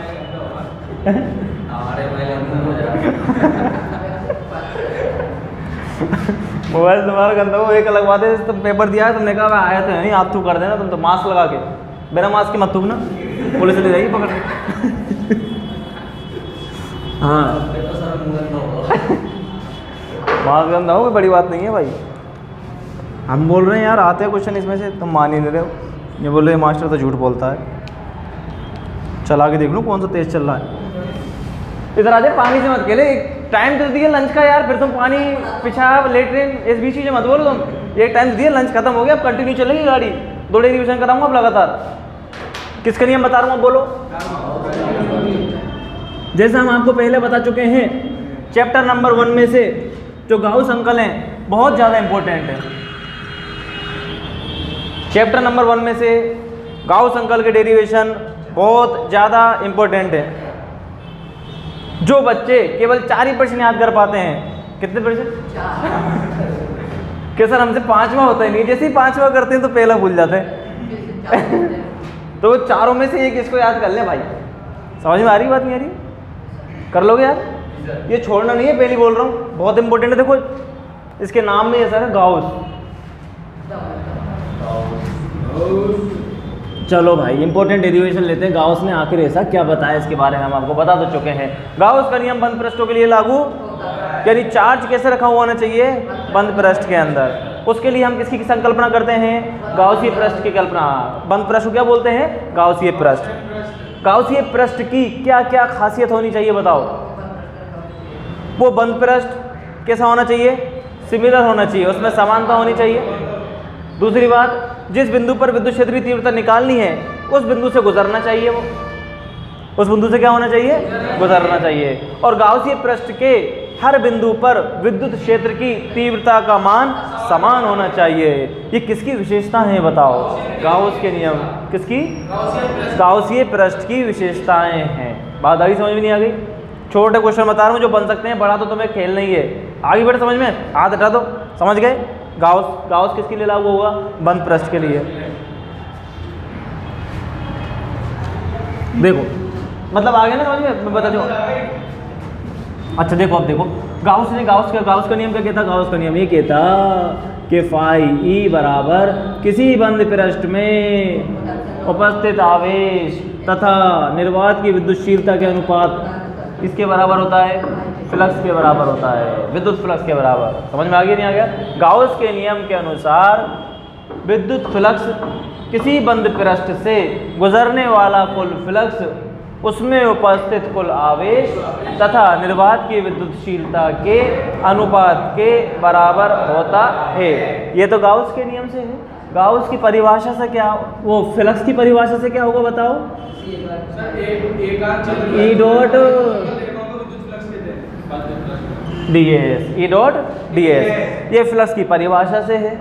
मोबाइल तुम्हारा गंदा हो, एक अलग बात है। तुम पेपर दिया है, तुमने कहा आया तो नहीं, हाथ थूक कर देना। तुम तो मास्क लगा के, बिना मास्क के मत थूकना, पुलिस ले जाएगी पकड़ के। हाँ मास्क गंदा हो, कोई बड़ी बात नहीं है भाई। हम बोल रहे हैं यार, आते हैं क्वेश्चन इसमें से, तुम मान ही नहीं रहे हो। ये बोल रहे मास्टर तो झूठ बोलता है। चला के देख लो कौन सा तेज चल रहा है। इधर आ जाए, पानी से मत खेले। टाइम तो दिया लंच का यार, फिर तुम पानी पेशाब लेटरिन इस बीच चीज़ें मत बोलो तुम। एक टाइम दिया, लंच खत्म हो गया, अब कंटिन्यू चलेगी गाड़ी, 2 डेरिवेशन कराऊंगा अब लगातार। किसका नियम बता रहा हूँ, बोलो। जैसा हम आपको पहले बता चुके हैं, चैप्टर नंबर 1 में से जो गाउस अंकल हैं बहुत ज़्यादा इंपॉर्टेंट है। चैप्टर नंबर 1 में से गाउस अंकल के डेरिवेशन बहुत ज़्यादा इंपॉर्टेंट है। जो बच्चे केवल 4 ही प्रश्न याद कर पाते हैं, कितने प्रश्न? कि सर हमसे 5वां होता ही नहीं, जैसे ही 5वां करते हैं तो पहला भूल जाते हैं। तो चारों में से एक इसको याद कर ले भाई। समझ में आ रही बात, नहीं आ रही? कर लोगे यार, ये छोड़ना नहीं है, पहले बोल रहा हूँ, बहुत इंपॉर्टेंट है। देखो इसके नाम में ऐसा है गाउस। चलो भाई इंपॉर्टेंट डेरिवेशन लेते हैं। गाउस ने आखिर ऐसा क्या बताया इसके बारे में हम आपको बता तो चुके हैं। गाउस का नियम बंद पृष्ठों के लिए लागू, यानी चार्ज कैसे रखा हुआ होना चाहिए, बंद पृष्ठ के अंदर। उसके लिए हम किसकी संकल्पना करते हैं, गाउसीय पृष्ठ की कल्पना। बंद पृष्ठ को क्या बोलते हैं, गाउसीय पृष्ठ। गाउसीय पृष्ठ की क्या क्या खासियत होनी चाहिए बताओ। वो बंद पृष्ठ कैसा होना चाहिए, सिमिलर होना चाहिए, उसमें समानता होनी चाहिए। दूसरी बात, जिस बिंदु पर विद्युत क्षेत्र की तीव्रता निकालनी है उस बिंदु से गुजरना चाहिए, वो उस बिंदु से क्या होना चाहिए, गुजरना चाहिए। और गाउसीय पृष्ठ के हर बिंदु पर विद्युत क्षेत्र की तीव्रता का मान समान होना चाहिए। ये किसकी विशेषता है बताओ, गाउस के नियम, किसकी, गाउसीय पृष्ठ की विशेषताएं हैं। बात आई समझ में नहीं आ गई? छोटे क्वेश्चन बता रहा हूँ जो बन सकते हैं, बड़ा तो तुम्हें खेल नहीं है। आगे बढ़े, समझ में, हाथ हटा दो, समझ गए। गाउस किसके लिए लागू होगा, बंद पृष्ठ के लिए। देखो मतलब आ गया ना समझ में, मैं बता दूँ। अच्छा देखो, अब देखो गाउस का नियम क्या कहता, गाउस का नियम ये कहता कि फाई ई बराबर किसी बंद पृष्ठ में उपस्थित आवेश तथा निर्वात की विद्युतशीलता के अनुपात इसके बराबर होता है, फ्लक्स के बराबर होता है, विद्युत फ्लक्स के बराबर। समझ में आ गया नहीं आ गया? गाउस के नियम के अनुसार विद्युत फ्लक्स किसी बंद पृष्ठ से गुजरने वाला कुल फ्लक्स उसमें उपस्थित कुल आवेश तथा निर्वात की विद्युतशीलता के अनुपात के बराबर होता है। ये तो गाउस के नियम से है। गाउस की परिभाषा से क्या, वो फ्लक्स की परिभाषा से क्या होगा बताओ, E dot ds, E dot ds। ये फ्लक्स की परिभाषा से है।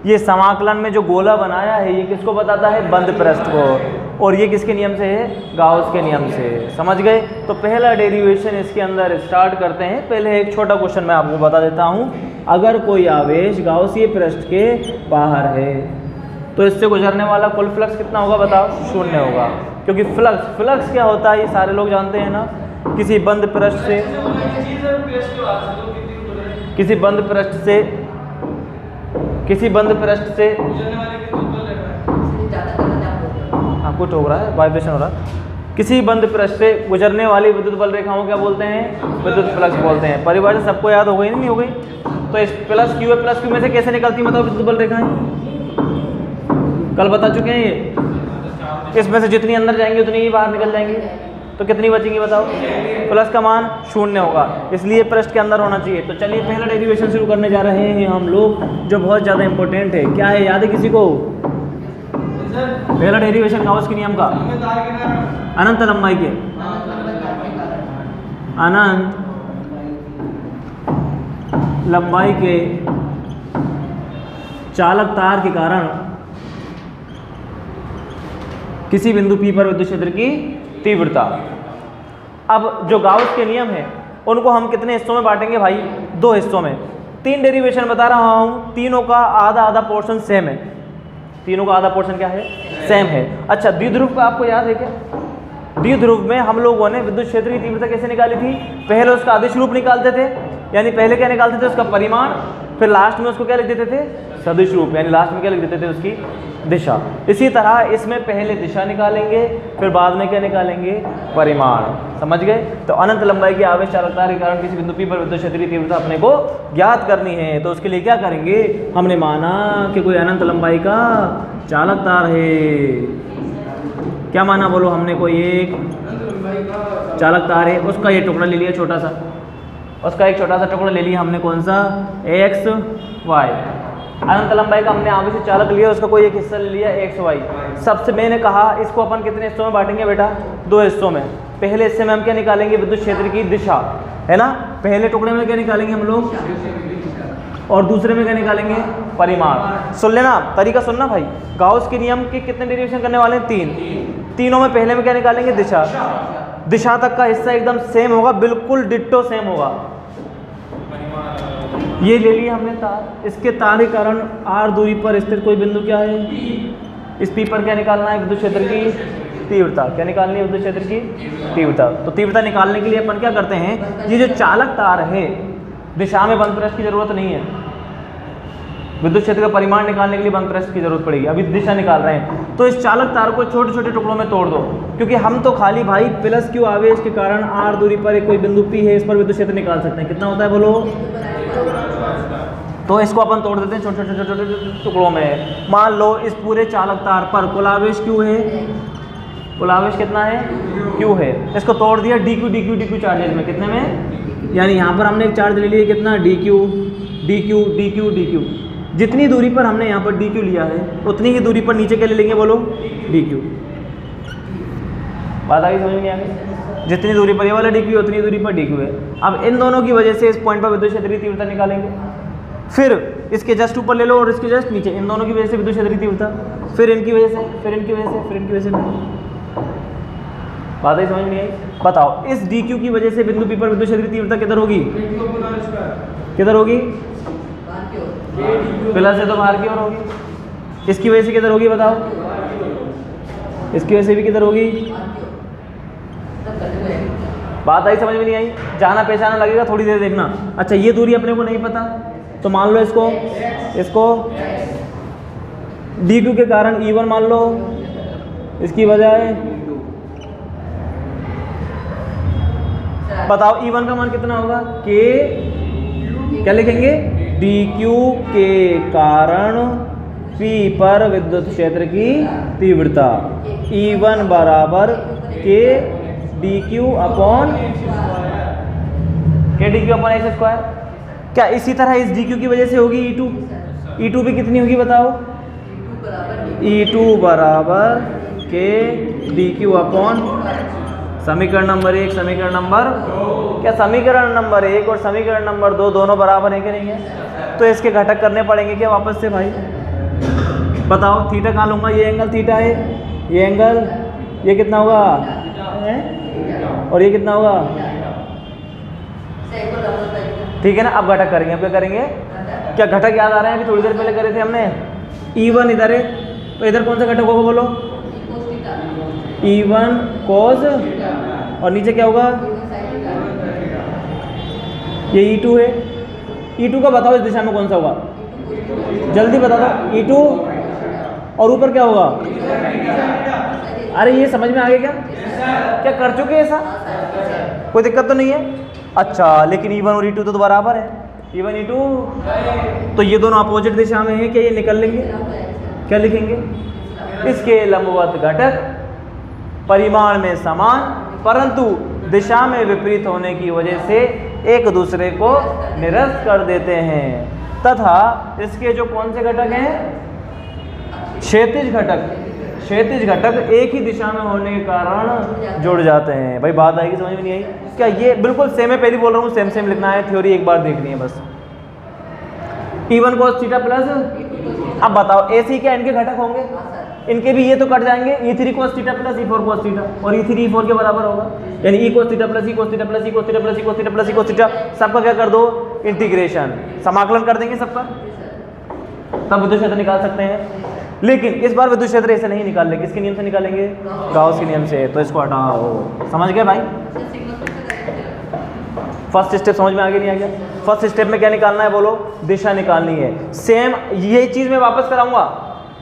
ये समाकलन में जो गोला बनाया है ये किसको बताता है, बंद पृष्ठ को। और ये किसके नियम से है, गाउस के नियम से। समझ गए? तो पहला डेरिवेशन इसके अंदर स्टार्ट करते हैं। पहले एक छोटा क्वेश्चन मैं आपको बता देता हूँ। अगर कोई आवेश गाउसीय पृष्ठ के बाहर है तो इससे गुजरने वाला कुल फ्लक्स कितना होगा बताओ, 0 होगा। क्योंकि फ्लक्स क्या होता है ये सारे लोग जानते हैं ना। किसी बंद पृष्ठ से हाँ कुछ हो रहा है, वाइब्रेशन हो रहा है। किसी बंद पृष्ठ से गुजरने वाली विद्युत बल रेखाओं क्या बोलते हैं, विद्युत फ्लक्स बोलते हैं। परिभाषा सबको याद हो गई नहीं हो गई? तो इस प्लस क्यू में से कैसे निकलती है बताओ विद्युत बल रेखाएं? कल बता चुके हैं ये। इसमें से जितनी अंदर जाएंगी उतनी ही बाहर निकल जाएंगी। तो कितनी बचेंगी बताओ? प्लस का मान 0 होगा, इसलिए पृष्ठ के अंदर होना चाहिए। तो चलिए पहला डेरिवेशन शुरू करने जा रहे हैं हम लोग, जो बहुत ज़्यादा इंपॉर्टेंट है। क्या है, याद है किसी को? पहला डेरिवेशन गाउस के नियम का, अनंत लंबाई के, अनंत लंबाई के चालक तार के कारण किसी बिंदु P पर विद्युत क्षेत्र की तीव्रता। अब जो गाउस के नियम है उनको हम कितने हिस्सों में बांटेंगे भाई, 2 हिस्सों में। 3 डेरिवेशन बता रहा हूँ, तीनों का आधा आधा पोर्शन सेम है। तीनों का आधा पोर्शन क्या है, सेम है। अच्छा द्विध्रुव का आपको याद है क्या? द्विध्रुव में हम लोगों ने विद्युत क्षेत्र की तीव्रता कैसे निकाली थी? पहले उसका अदिश रूप निकालते थे, यानी पहले क्या निकालते थे, उसका परिमाण, फिर लास्ट में उसको क्या लिख देते थे, सदिश रूप, यानी लास्ट में क्या लिख देते थे, उसकी दिशा। इसी तरह इसमें पहले दिशा निकालेंगे, फिर बाद में क्या निकालेंगे, परिमाण। समझ गए? तो अनंत लंबाई की आवेश चालकता के कारण किसी बिंदु P पर विद्युत क्षेत्र की तीव्रता अपने को ज्ञात करनी है। तो उसके लिए क्या करेंगे, हमने माना कि कोई अनंत लंबाई का चालक तार है। क्या माना बोलो हमने, कोई एक चालक तार है, उसका ये टुकड़ा ले लिया छोटा सा, उसका एक छोटा सा टुकड़ा ले लिया हमने, कौन सा, एक्स वाई। अनंत लंबाई का हमने आगे से चालक लिया, उसका कोई एक हिस्सा ले लिया एक्स वाई। सबसे मैंने कहा इसको अपन कितने हिस्सों में बांटेंगे बेटा, 2 हिस्सों में। पहले हिस्से में हम क्या निकालेंगे, विद्युत क्षेत्र की दिशा, है ना। पहले टुकड़े में क्या निकालेंगे हम लोग, और दूसरे में क्या निकालेंगे, परिमाण। सुन लेना, तरीका सुनना भाई। गाउस के नियम के कितने डेरिवेशन करने वाले हैं, 3। तीनों में पहले में क्या निकालेंगे, दिशा। दिशा तक का हिस्सा एकदम सेम होगा, बिल्कुल डिट्टो सेम होगा। ये ले लिया हमने तार, इसके तार के कारण r दूरी पर स्थित कोई बिंदु क्या है, इस P पर क्या निकालना है, विद्युत क्षेत्र की तीव्रता। क्या निकालनी है, विद्युत क्षेत्र की तीव्रता। तो तीव्रता निकालने के लिए अपन क्या करते हैं, ये जो चालक तार है, दिशा में बंद पृष्ठ की जरूरत नहीं है। विद्युत क्षेत्र का परिमाण निकालने के लिए बंद पृष्ठ की जरूरत पड़ेगी, अभी दिशा निकाल रहे हैं। तो इस चालक तार को छोटे छोटे टुकड़ों में तोड़ दो, क्योंकि हम तो खाली भाई प्लस क्यू आवेश के कारण r दूरी पर एक कोई बिंदु P है, इस पर विद्युत क्षेत्र निकाल सकते हैं। कितना होता है बोलो, तो इसको अपन तोड़ देते हैं छोटे छोटे छोटे छोटे टुकड़ों में। मान लो इस पूरे चालक तार पर कुल आवेश क्यू है, कुल आवेश कितना है, क्यू है। इसको तोड़ दिया dq dq dq चार्जेज में, कितने में, यानी यहाँ पर हमने एक चार्ज ले लिया, कितना, dq dq dq dq। जितनी दूरी पर हमने यहाँ पर dq लिया है, उतनी ही दूरी पर नीचे क्या ले लेंगे बोलो, dq। बात आगे समझ में आ गई, जितनी दूरी पर ये वाला dq उतनी दूरी पर dq है। अब इन दोनों की वजह से इस पॉइंट पर विद्युत क्षेत्र की तीव्रता निकालेंगे। फिर इसके जस्ट ऊपर ले लो और इसके जस्ट नीचे, इन दोनों की वजह से विद्युत क्षेत्र की तीव्रता, फिर इनकी वजह से, फिर इनकी वजह से, फिर इनकी वजह से। बात ही समझ नहीं आई। बताओ, इस dq की वजह से बिंदु P पर विद्युत क्षेत्र की तीव्रता किधर होगी, किधर होगी, प्लस से तो बाहर की ओर होगी। इसकी वजह से किधर होगी बताओ, इसकी वजह से भी किधर होगी। बात आई समझ में नहीं आई, जाना पहचाना लगेगा, थोड़ी देर देखना। अच्छा, ये दूरी अपने को नहीं पता, तो मान लो इसको dq के कारण E1 मान लो, इसकी बजाय बताओ E1 का मान कितना होगा, k, क्या लिखेंगे, dq के कारण P पर विद्युत क्षेत्र की तीव्रता, E1 बराबर k dq upon x square. क्या इसी तरह इस dq की वजह से होगी E2 भी कितनी होगी बताओ, E2 बराबर k dq अपॉन समीकरण नंबर 1, समीकरण नंबर, क्या समीकरण नंबर 1 और समीकरण नंबर 2 दोनों बराबर है कि नहीं है, तो इसके घटक करने पड़ेंगे क्या वापस से भाई। बताओ थीटा कहाँ लूँगा, ये एंगल थीटा है, ये एंगल, ये कितना होगा, और ये कितना होगा, ठीक है ना। अब घटक करेंगे, अब क्या करेंगे, क्या घटक याद आ रहे हैं, अभी थोड़ी देर पहले करे थे हमने। E1 इधर है, तो इधर कौन सा घटक होगा बोलो, E1 cos, और नीचे क्या होगा, ये E2 है। E2 का बताओ इस दिशा में कौन सा होगा, जल्दी बता दो। E2 और ऊपर क्या होगा, अरे ये समझ में आ गया क्या कर चुके हैं ऐसा, कोई दिक्कत तो नहीं है। अच्छा, लेकिन E1 और E2 तो बराबर है, E1 E2, तो ये दोनों अपोजिट दिशा में है, क्या ये निकल लेंगे, क्या लिखेंगे, इसके लंबवत घटक परिमाण में समान परंतु दिशा में विपरीत होने की वजह से एक दूसरे को निरस्त कर देते हैं, तथा इसके जो कौन से घटक हैं, क्षैतिज घटक, क्षैतिज घटक एक ही दिशा में होने के कारण जुड़ जाते हैं। भाई बात आएगी समझ में नहीं आई क्या, ये बिल्कुल सेम है, पहले बोल रहा हूँ सेम लिखना है, थ्योरी एक बार देखनी है बस। E1 cos थीटा प्लस, अब बताओ ऐसे ही क्या इनके घटक होंगे, इनके भी ये तो कट जाएंगे, E3 cos theta plus E4 cos theta, और E3 E4 के बराबर होगा, यानी E cos theta plus E cos theta plus E cos theta plus E cos theta plus E cos theta, सबका क्या कर दो, इंटीग्रेशन, समाकलन कर देंगे सबका, तब विद्युत क्षेत्र निकाल सकते हैं। लेकिन इस बार विद्युत क्षेत्र ऐसे नहीं निकाल लेंगे, किसके नियम से निकालेंगे, गाउस के नियम से, तो इसको हटाओ। समझ गए भाई, फर्स्ट स्टेप समझ में आ गया नहीं आ गया। फर्स्ट स्टेप में क्या निकालना है बोलो, दिशा निकालनी है। सेम यही चीज मैं वापस कराऊंगा,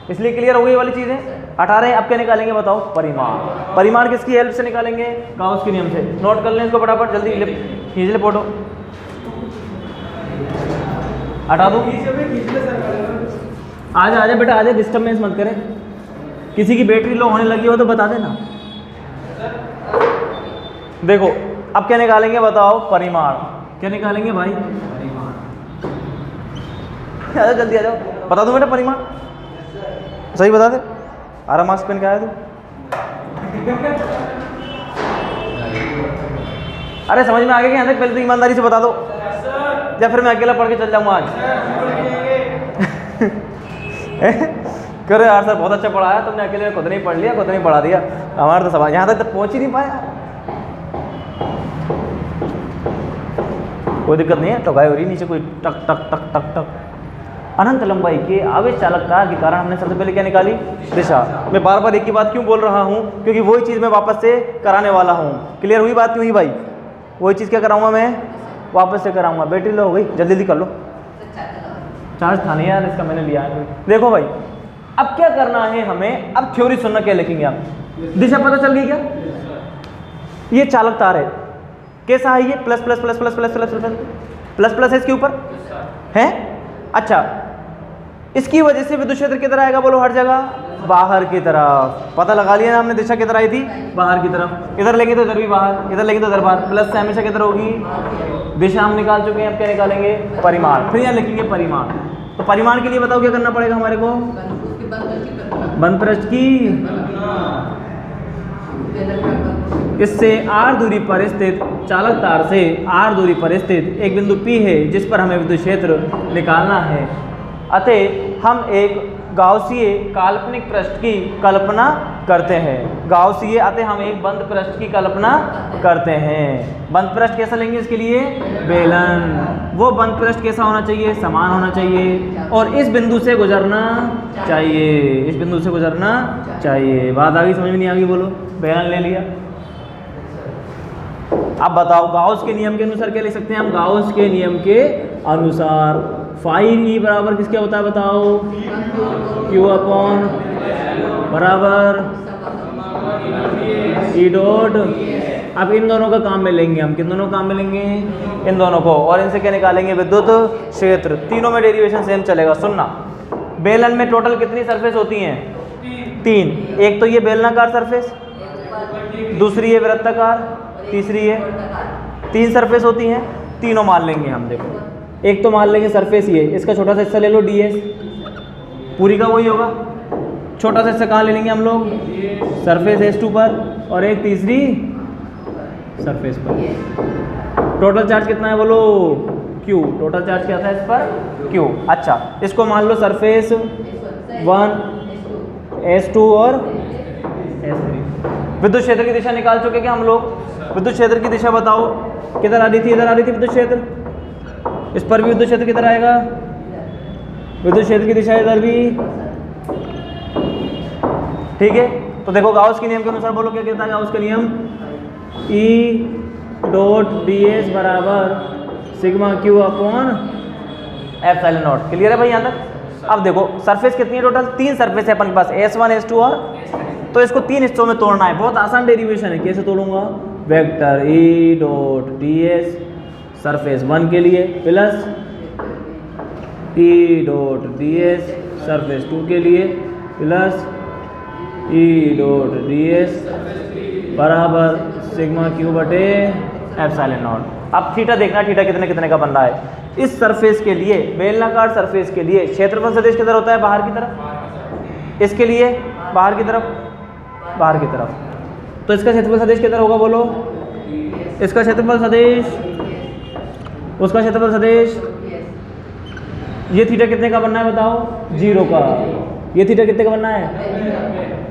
इसलिए क्लियर हो गई वाली चीजें। 18 अब क्या निकालेंगे बताओ, परिमाण। परिमाण किसकी हेल्प से निकालेंगे, गाउस के नियम से। नोट कर लें इसको फटाफट, जल्दी खींच ले फोटो, हटा दो, आजा बेटा आजा, डिस्टर्बेंस मत करें। किसी की बैटरी लो होने लगी हो तो बता देना। देखो अब क्या निकालेंगे बताओ, परिमाण। क्या निकालेंगे भाई? आ जाओ जल्दी आ जाओ, बता दो बेटा परिमाण, सही बता दे। 12 मार्क्स पेन का आया तू? अरे समझ में आ गया क्या? पहले तो ईमानदारी से बता दो, या फिर मैं अकेला पढ़ के चल जाऊंगा आज? करो यार सर बहुत अच्छा पढ़ाया तुमने, अकेले खुद नहीं पढ़ लिया, खुद नहीं पढ़ा दिया, हमारा तो सवाल यहाँ तक पहुँच ही नहीं पाया। कोई दिक्कत नहीं है, टकाई हो रही नीचे कोई टक टक टक टक टक। अनंत लंबाई के आवेश चालक तार के कारण हमने सबसे पहले क्या निकाली? दिशा। मैं बार बार एक ही बात क्यों बोल रहा हूँ? क्योंकि वही चीज़ मैं वापस से कराने वाला हूँ। क्लियर हुई बात क्यों हुई भाई? वही चीज़ क्या कराऊंगा मैं? वापस से कराऊंगा। बैटरी लो हो गई, जल्दी जल्दी कर लो। चार्ज था नहीं यार इसका, मैंने लिया है। देखो भाई अब क्या करना है हमें, अब थ्योरी सुनना, क्या लिखेंगे आप? दिशा पता चल गई क्या? ये चालक तार है, कैसा है ये? Plus plus plus plus plus plus plus plus plus है इसके ऊपर है। अच्छा, इसकी वजह से विद्युत क्षेत्र किधर आएगा बोलो? हर जगह बाहर की तरफ। पता लगा लिया ना हमने, दिशा किधर आई थी? बाहर की तरफ। इधर लेंगे तो इधर भी बाहर, इधर लेंगे तो इधर बाहर। प्लस से हमेशा किधर होगी? दिशा हम निकाल चुके हैं, अब क्या निकालेंगे? परिमाण। फिर यहाँ लिखेंगे परिमाण। तो परिमाण के लिए बताओ क्या करना पड़ेगा हमारे को? बंद पृष्ठ की इससे r दूरी पर स्थित चालक तार से r दूरी पर स्थित एक बिंदु P है जिस पर हमें विद्युत क्षेत्र निकालना है। अतः हम एक गाउसीय काल्पनिक पृष्ठ की कल्पना करते हैं। गाउसीय, अतः हम एक बंद पृष्ठ की कल्पना करते हैं। बंद पृष्ठ कैसा लेंगे इसके लिए? बेलन। वो बंद पृष्ठ कैसा होना चाहिए? समान होना चाहिए और इस बिंदु से गुजरना चाहिए, इस बिंदु से गुजरना चाहिए। बात आ गई? समझ में नहीं आ गई बोलो? बेलन ले लिया। अब बताओ गाउस के नियम के अनुसार क्या लिख सकते हैं हम? गाउस के नियम के अनुसार फाई ई बराबर किसके होता है बताओ? क्यू अपॉन बराबर ई डॉट। अब इन दोनों का काम में लेंगे हम। किन दोनों का काम में लेंगे? इन दोनों को। और इनसे क्या निकालेंगे? विद्युत क्षेत्र। तीनों में डेरिवेशन सेम चलेगा। सुनना, बेलन में टोटल कितनी सरफेस होती हैं? 3। एक तो ये बेलनाकार सरफेस, दूसरी है वृत्ताकार, तीसरी है। 3 सरफेस होती हैं, तीनों मान लेंगे हम। देखो एक तो मान लेंगे सरफेस ये, इसका छोटा सा हिस्सा ले लो ds, पूरी का वही होगा। छोटा सा हिस्सा कहाँ ले लेंगे हम लोग? सरफेस S2 पर, और एक तीसरी सरफेस पर। टोटल चार्ज कितना है बोलो? Q। टोटल चार्ज क्या था इस पर? Q। अच्छा, इसको मान लो सरफेस 1, S2 और S3। विद्युत क्षेत्र की दिशा निकाल चुके क्या हम लोग? विद्युत क्षेत्र की दिशा बताओ किधर आ रही थी? इधर आ रही थी विद्युत क्षेत्र। इस पर भी विद्युत क्षेत्र किधर आएगा? विद्युत क्षेत्र की दिशा इधर भी। ठीक है, तो देखो गाउस के नियम के अनुसार बोलो क्या कहता है गाउस का नियम? E डॉट ds बराबर sigma Q upon epsilon not. Clear है भाई यहाँ तक? अब देखो सरफेस कितनी है टोटल? 3 सरफेस है अपन के पास, S1 S2 और, तो इसको 3 हिस्सों में तोड़ना है। बहुत आसान डेरिवेशन है। कैसे तोड़ूंगा? Vector E dot ds surface 1 के लिए plus E dot ds surface 2 के लिए प्लस E डॉट ds बराबर सिग्मा क्यू बटे एप्सिलॉन नॉट। अब थीटा देखना, थीटा कितने कितने का बन रहा है। इस सरफेस के लिए, बेलनाकार सरफेस के लिए क्षेत्रफल सदिश किधर होता है? बाहर की तरफ। इसके लिए बाहर की तरफ, बाहर की तरफ। तो इसका क्षेत्रफल सदिश किधर होगा बोलो? इसका क्षेत्रफल सदिश, उसका क्षेत्रफल सदिश। ये थीटा कितने का बनना है बताओ? 0 का। ये थीटा कितने का बनना है?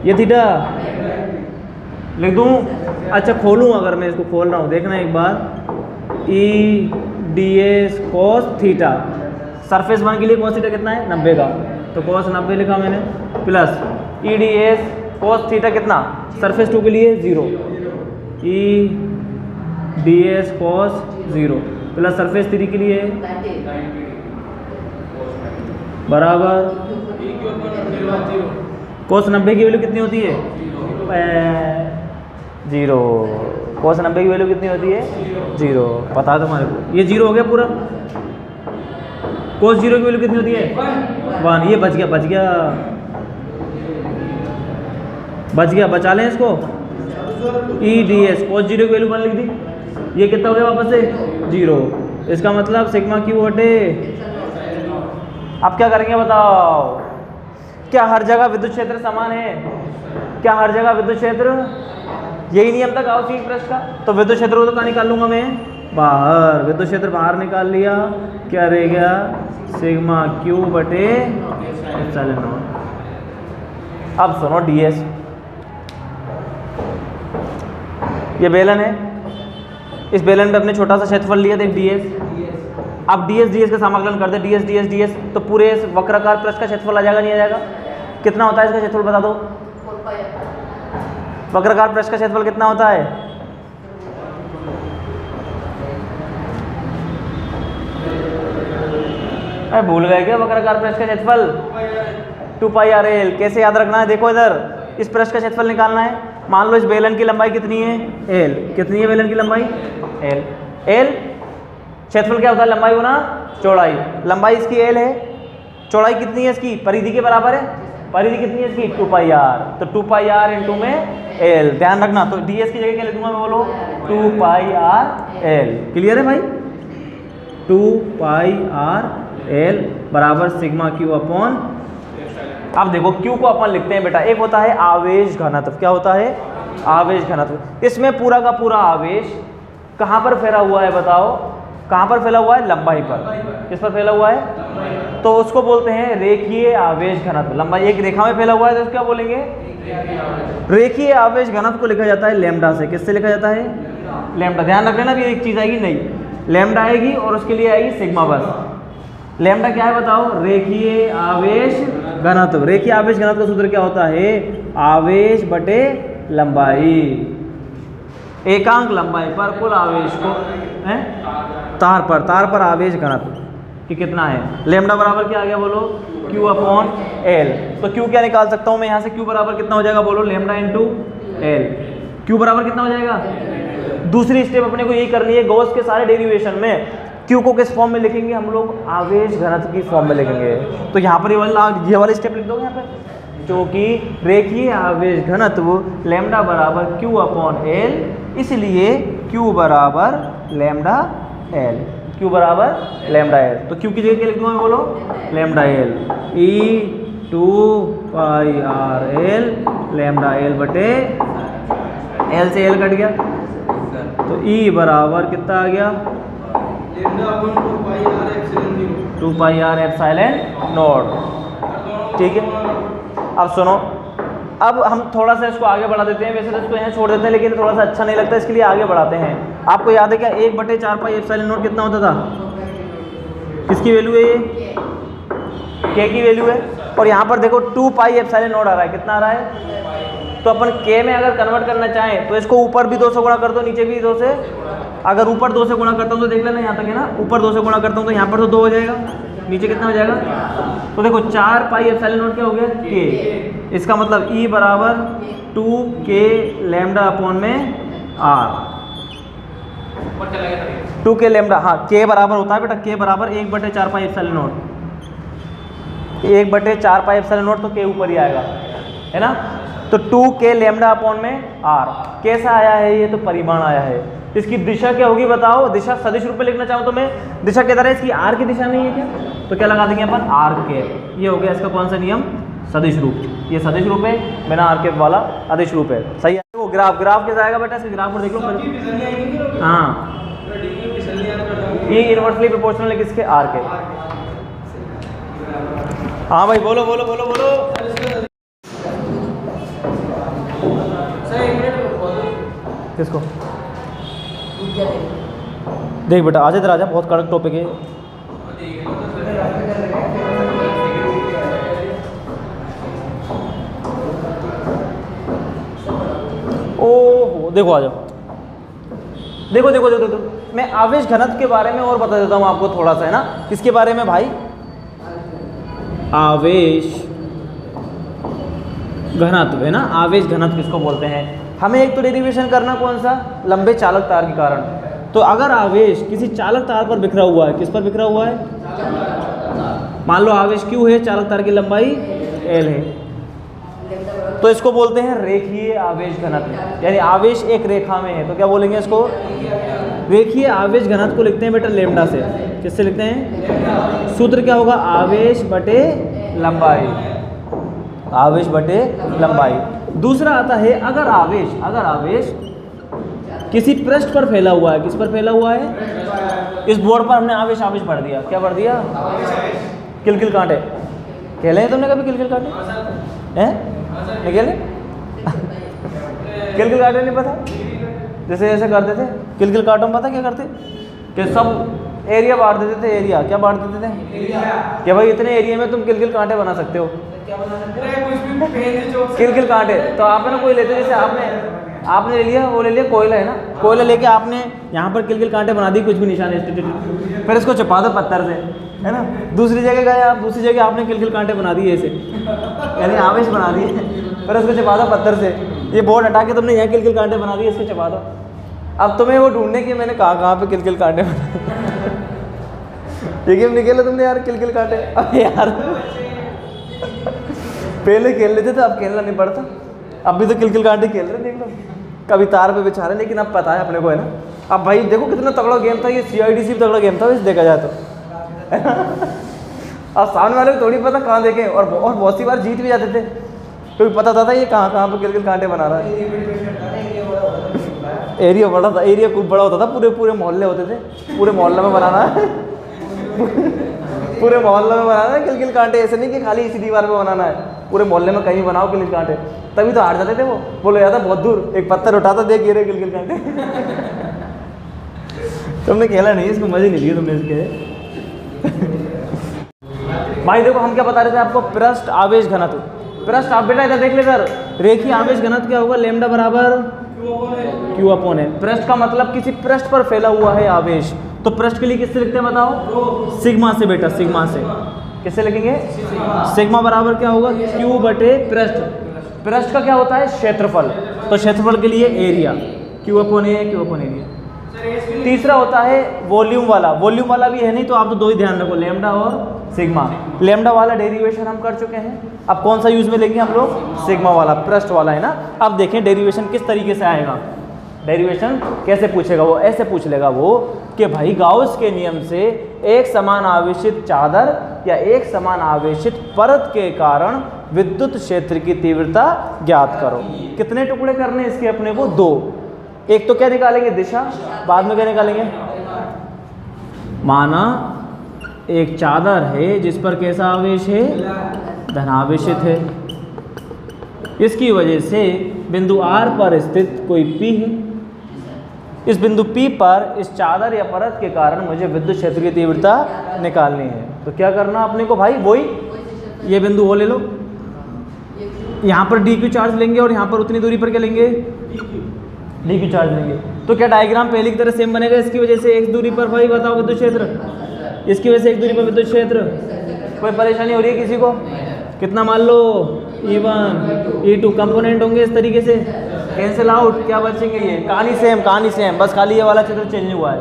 ये थीटा लिख दूं? अच्छा खोलूं, अगर मैं इसको खोल रहा हूँ देखना एक बार। E ds cos theta, surface 1 के लिए cos थीटा कितना है? 90 का, तो cos 90 लिखा मैंने, plus E ds cos theta कितना? सरफेस 2 के लिए 0, E ds cos 0 plus surface 3 के लिए बराबर cos 90 की वैल्यू कितनी होती है? 0। cos 90 की वैल्यू कितनी होती है? 0। पता है तुम्हारे को? ये 0 हो गया पूरा। cos 0 की वैल्यू कितनी होती है? 1। ये बच गया, बच गया, बच गया। बचा लें इसको। E ds cos 0 की वैल्यू 1 लिख दी। ये कितना हो गया वापस से? 0। इसका मतलब सिग्मा क्यू बटे। अब क्या करेंगे बताओ, क्या हर जगह विद्युत क्षेत्र समान है? क्या हर जगह विद्युत क्षेत्र, यही नियम था गाउस सीरीज पृष्ठ का। तो विद्युत क्षेत्र को तो कहाँ निकाल लूंगा मैं, बाहर। विद्युत क्षेत्र बाहर निकाल लिया, क्या रह गया, सिग्मा क्यू बटे एप्सिलॉन नॉट। अब सुनो ds, ये बेलन है, इस बेलन पे अपने छोटा सा क्षेत्रफल लिया, देख ds। अब ds का समाकलन कर दे, ds तो पूरे इस वक्राकार पृष्ठ का क्षेत्रफल आ जाएगा, नहीं आ जाएगा? कितना होता है इसका क्षेत्रफल बता दो, वक्राकार पृष्ठ का क्षेत्रफल कितना होता है? अरे भूल गए क्या वक्राकार पृष्ठ का क्षेत्रफल? 2πr_l। कैसे याद रखना है, देखो इधर इस पृष्ठ का क्षेत्रफल निकालना है। मान लो इस बेलन की लंबाई कितनी है, l। कितनी है बेलन की लंबाई, l। क्षेत्रफल क्या होता है, लंबाई गुना चौड़ाई। लंबाई इसकी l है, चौड़ाई कितनी है इसकी, परिधि के बराबर है। परिधि कितनी है इसकी, 2πr। तो 2πr इंटू में l, ध्यान रखना। तो ds की जगह क्या लिखूंगा मैं, बोलो 2πrl। क्लियर है भाई, 2πrl बराबर सिग्मा क्यू अपॉन। अब देखो क्यू को अपन लिखते हैं बेटा, एक होता है आवेश घनत्व। क्या होता है, आवेश घनत्व। इसमें पूरा का पूरा आवेश कहाँ पर फैला हुआ है बताओ, कहाँ पर फैला हुआ है, लंबाई पर। किस पर फैला हुआ है, तो उसको बोलते हैं रेखीय आवेश घनत्व। लंबाई एक रेखा में फैला हुआ है तो क्या बोलेंगे, रेखीय आवेश घनत्व को लिखा जाता है लैम्डा से। किससे लिखा जाता है, लैम्डा। ध्यान रख लेना, भी एक चीज आएगी नहीं, लैम्डा आएगी और उसके लिए आएगी सिग्मा बस। लैम्डा क्या है बताओ, रेखीय आवेश घनत्व। रेखीय आवेश घनत्व का सूत्र क्या होता है, आवेश बटे लंबाई। एकांक लंबाई पर कुल आवेश को है, तार पर आवेश घनत्व कि कितना है। लैम्डा बराबर क्या आ गया बोलो, Q अपॉन L। तो Q क्या निकाल सकता हूँ मैं यहाँ से, Q बराबर कितना हो जाएगा बोलो, लैम्डा इंटू L। Q बराबर कितना हो जाएगा, दूसरी स्टेप अपने को यही करनी है। गॉस के सारे डेरिवेशन में Q को किस फॉर्म में लिखेंगे हम लोग, आवेश घनत्व की फॉर्म में लिखेंगे। तो यहाँ पर ये वाली स्टेप लिख दोगे यहाँ पे, जो कि रेखीय आवेश घनत्व लैम्डा बराबर Q अपॉन L, इसलिए Q बराबर लैम्डा L। Q बराबर लैम्डा L। तो Q की जगह क्या लिख दूंगा मैं बोलो, lambda L। E2πrl lambda L बटे L से L कट गया, तो E बराबर कितना आ गया, 2πr एप्सिलॉन नॉट। ठीक है, अब सुनो, अब हम थोड़ा सा इसको आगे बढ़ा देते हैं। वैसे तो इसको यहाँ छोड़ देते हैं, लेकिन थोड़ा सा अच्छा नहीं लगता, इसके लिए आगे बढ़ाते हैं। आपको याद है क्या, 1/4π एप्सिलॉन नॉट कितना होता था, किसकी वैल्यू है, ये k की वैल्यू है। और यहाँ पर देखो 2π एप्सिलॉन नॉट आ रहा है, कितना आ रहा है। तो अपन k में अगर कन्वर्ट करना चाहें तो इसको ऊपर भी 2 से गुणा कर दो, नीचे भी 2 से। अगर ऊपर 2 से गुणा करता हूँ तो देख लेना यहाँ तक है ना, ऊपर 2 से गुणा करता हूँ तो यहाँ पर तो 2 हो जाएगा, नीचे कितना हो जाएगा। तो देखो 4π एप्सिलॉन नॉट क्या हो गया, k। इसका मतलब E बराबर 2k लैम्डा अपॉन में r। 2k लैम्डा, हाँ k बराबर होता है बेटा, k बराबर 1/4π एप्सिलॉन नॉट। 1/4π एप्सिलॉन नॉट, तो k ऊपर ही आएगा, है ना। तो 2k लैम्डा अपॉन में r। कैसा आया है ये, तो परिमाण आया है। इसकी दिशा क्या होगी बताओ, दिशा सदिश रूप में लिखना चाहूँ तो मैं, दिशा किधर है इसकी, r की दिशा नहीं है क्या, तो क्या लगा देंगे अपन, r कैप। ये हो गया इसका कौन सा नियम, सदिश रूप। ये सदिश रूप है, बिना r कैप वाला अदिश रूप है। सही है। वो ग्राफ कैसा आएगा बेटा, इसके ग्राफ पर देख लो। हाँ, ये इनवर्सली प्रोपोर्शनल है किसके, r के। हाँ भाई, बोलो बोलो बोलो बोलो। किसको देख बेटा, आज इधर आजा, बहुत कड़क टॉपिक है। ओहो, देखो आ जाओ, देखो देखो देखो देखो, मैं आवेश घनत्व के बारे में और बता देता हूँ आपको थोड़ा सा, है ना। किसके बारे में भाई, आवेश घनत्व, है ना। आवेश घनत्व किसको बोलते हैं, हमें एक तो डेरिवेशन करना कौन सा, लंबे चालक तार के कारण। तो अगर आवेश किसी चालक तार पर बिखरा हुआ है, किस पर बिखरा हुआ है, मान लो आवेश Q है, चालक तार की लंबाई L है, तो इसको बोलते हैं रेखीय आवेश घनत्व। यानी आवेश एक रेखा में है, तो क्या बोलेंगे इसको, रेखीय आवेश घनत्व को लिखते हैं बेटा लेमडा से। किससे लिखते हैं? सूत्र क्या होगा? आवेश बटे लंबाई, आवेश बटे लंबाई। दूसरा आता है अगर आवेश किसी पृष्ठ पर फैला हुआ है। किस पर फैला हुआ है? इस बोर्ड पर हमने आवेश पढ़ दिया। क्या पढ़ दिया? किलकिल कांटे। खेले हैं तुमने कभी किलकिल कांटे? हैं? नहीं खेले? किलकिल कांटे नहीं पता? जैसे ऐसे करते थे किलकिल कांटों में, पता क्या करते कि सब एरिया बांट देते थे। एरिया क्या बांट देते थे कि भाई इतने एरिया में तुम किलकिल कांटे बना सकते हो। किलकिल कांटे तो आपने ना कोई लेते, जैसे आपने ले लिया, वो ले लिया कोयला है ना, कोयला लेके आपने यहाँ पर किलकिल कांटे बना दी, कुछ भी निशान है, फिर इसको छुपा दो पत्थर से, है ना। दूसरी जगह गए आप, दूसरी जगह आपने किलकिल कांटे बना दिए ऐसे, यानी आवेश बना दिए, फिर उसको छुपा दो पत्थर से। ये बोर्ड हटा के तुमने यहाँ किलकिल कांटे बना दिए, इसको छुपा दो। अब तुम्हें वो ढूंढने की मैंने कहाँ पे किलकिल कांटे ठीक है, निकले तुमने यार किलकिल कांटे। अब यार पहले खेल लेते थे, अब खेलना नहीं पड़ता। अब भी तो किलकिल कांटे खेल रहे, देख लो कभी तार पे बिछा रहे, लेकिन अब पता है अपने को, है ना। अब भाई देखो कितना तगड़ा गेम था ये, CID से भी तगड़ा गेम था वैसे देखा जाए तो। अब सामने वाले को थोड़ी पता कहाँ देखें, और बहुत सी बार जीत भी जाते थे, क्योंकि पता था ये कहाँ पे किलकिल कांटे बना रहा है। एरिया बड़ा था, एरिया खूब बड़ा होता था, पूरे मोहल्ले होते थे, पूरे मोहल्ले में बनाना है पूरे मोहल्ले में बनाना है किलकिल कांटे। ऐसे नहीं कि खाली इसी दीवार पे बनाना है, पूरे मोहल्ले में कहीं बनाओ किलकिल कांटे, तभी तो हार जाते थे वो। बोलो यार बहुत दूर एक पत्थर उठाता, देख ये रहे किलकिल कांटे। तुमने खेला नहीं, इसको मजे नहीं लिए तुमने इसके। भाई देखो हम क्या बता रहे थे आपको, पृष्ठ आवेश घनत्व। पृष्ठ आप बेटा इधर देख ले सर, रेखीय आवेश घनत्व क्या होगा? लैम्डा बराबर Q/N। पृष्ठ का मतलब किसी पृष्ठ पर फैला हुआ है आवेश, तो पृष्ठ के लिए किससे लिखते हैं बताओ? सिग्मा से बेटा, सिग्मा से। किससे लिखेंगे? सिग्मा बराबर क्या होगा? Q बटे पृष्ठ। पृष्ठ का क्या होता है? क्षेत्रफल, तो क्षेत्रफल के लिए एरिया, Q/A। तीसरा होता है वॉल्यूम वाला। वॉल्यूम वाला भी है नहीं तो आप तो दो ही ध्यान रखो, लैम्डा और सिग्मा। लैम्डा वाला डेरिवेशन हम कर चुके हैं, अब कौन सा यूज में लेंगे हम लोग? सिग्मा वाला, पृष्ठ वाला, है ना। अब देखें डेरिवेशन किस तरीके से आएगा। डेरिवेशन कैसे पूछेगा वो? ऐसे पूछ लेगा वो कि भाई गाउस के नियम से एक समान आवेशित चादर या एक समान आवेशित परत के कारण विद्युत क्षेत्र की तीव्रता ज्ञात करो। कितने टुकड़े करने इसके अपने को? 2। एक तो क्या निकालेंगे? दिशा, बाद में क्या निकालेंगे? माना एक चादर है जिस पर कैसा आवेश है? धनावेशित है। इसकी वजह से बिंदु R पर स्थित कोई P है। इस बिंदु P पर इस चादर या परत के कारण मुझे विद्युत क्षेत्र की तीव्रता निकालनी है। तो क्या करना अपने को भाई? वही ये बिंदु वो ले लो, यहाँ पर dq चार्ज लेंगे और यहाँ पर उतनी दूरी पर क्या लेंगे? dq चार्ज लेंगे। तो क्या डायग्राम पहले की तरह सेम बनेगा? इसकी वजह से एक दूरी पर भाई बताओ विद्युत क्षेत्र, इसकी वजह से एक दूरी पर विद्युत क्षेत्र। कोई परेशानी हो रही है किसी को? कितना मान लो? E1 E2 कंपोनेंट होंगे इस तरीके से, कैंसिल आउट, क्या बचेंगे? ये कहानी सेम, बस खाली ये वाला चित्र चेंज हुआ है।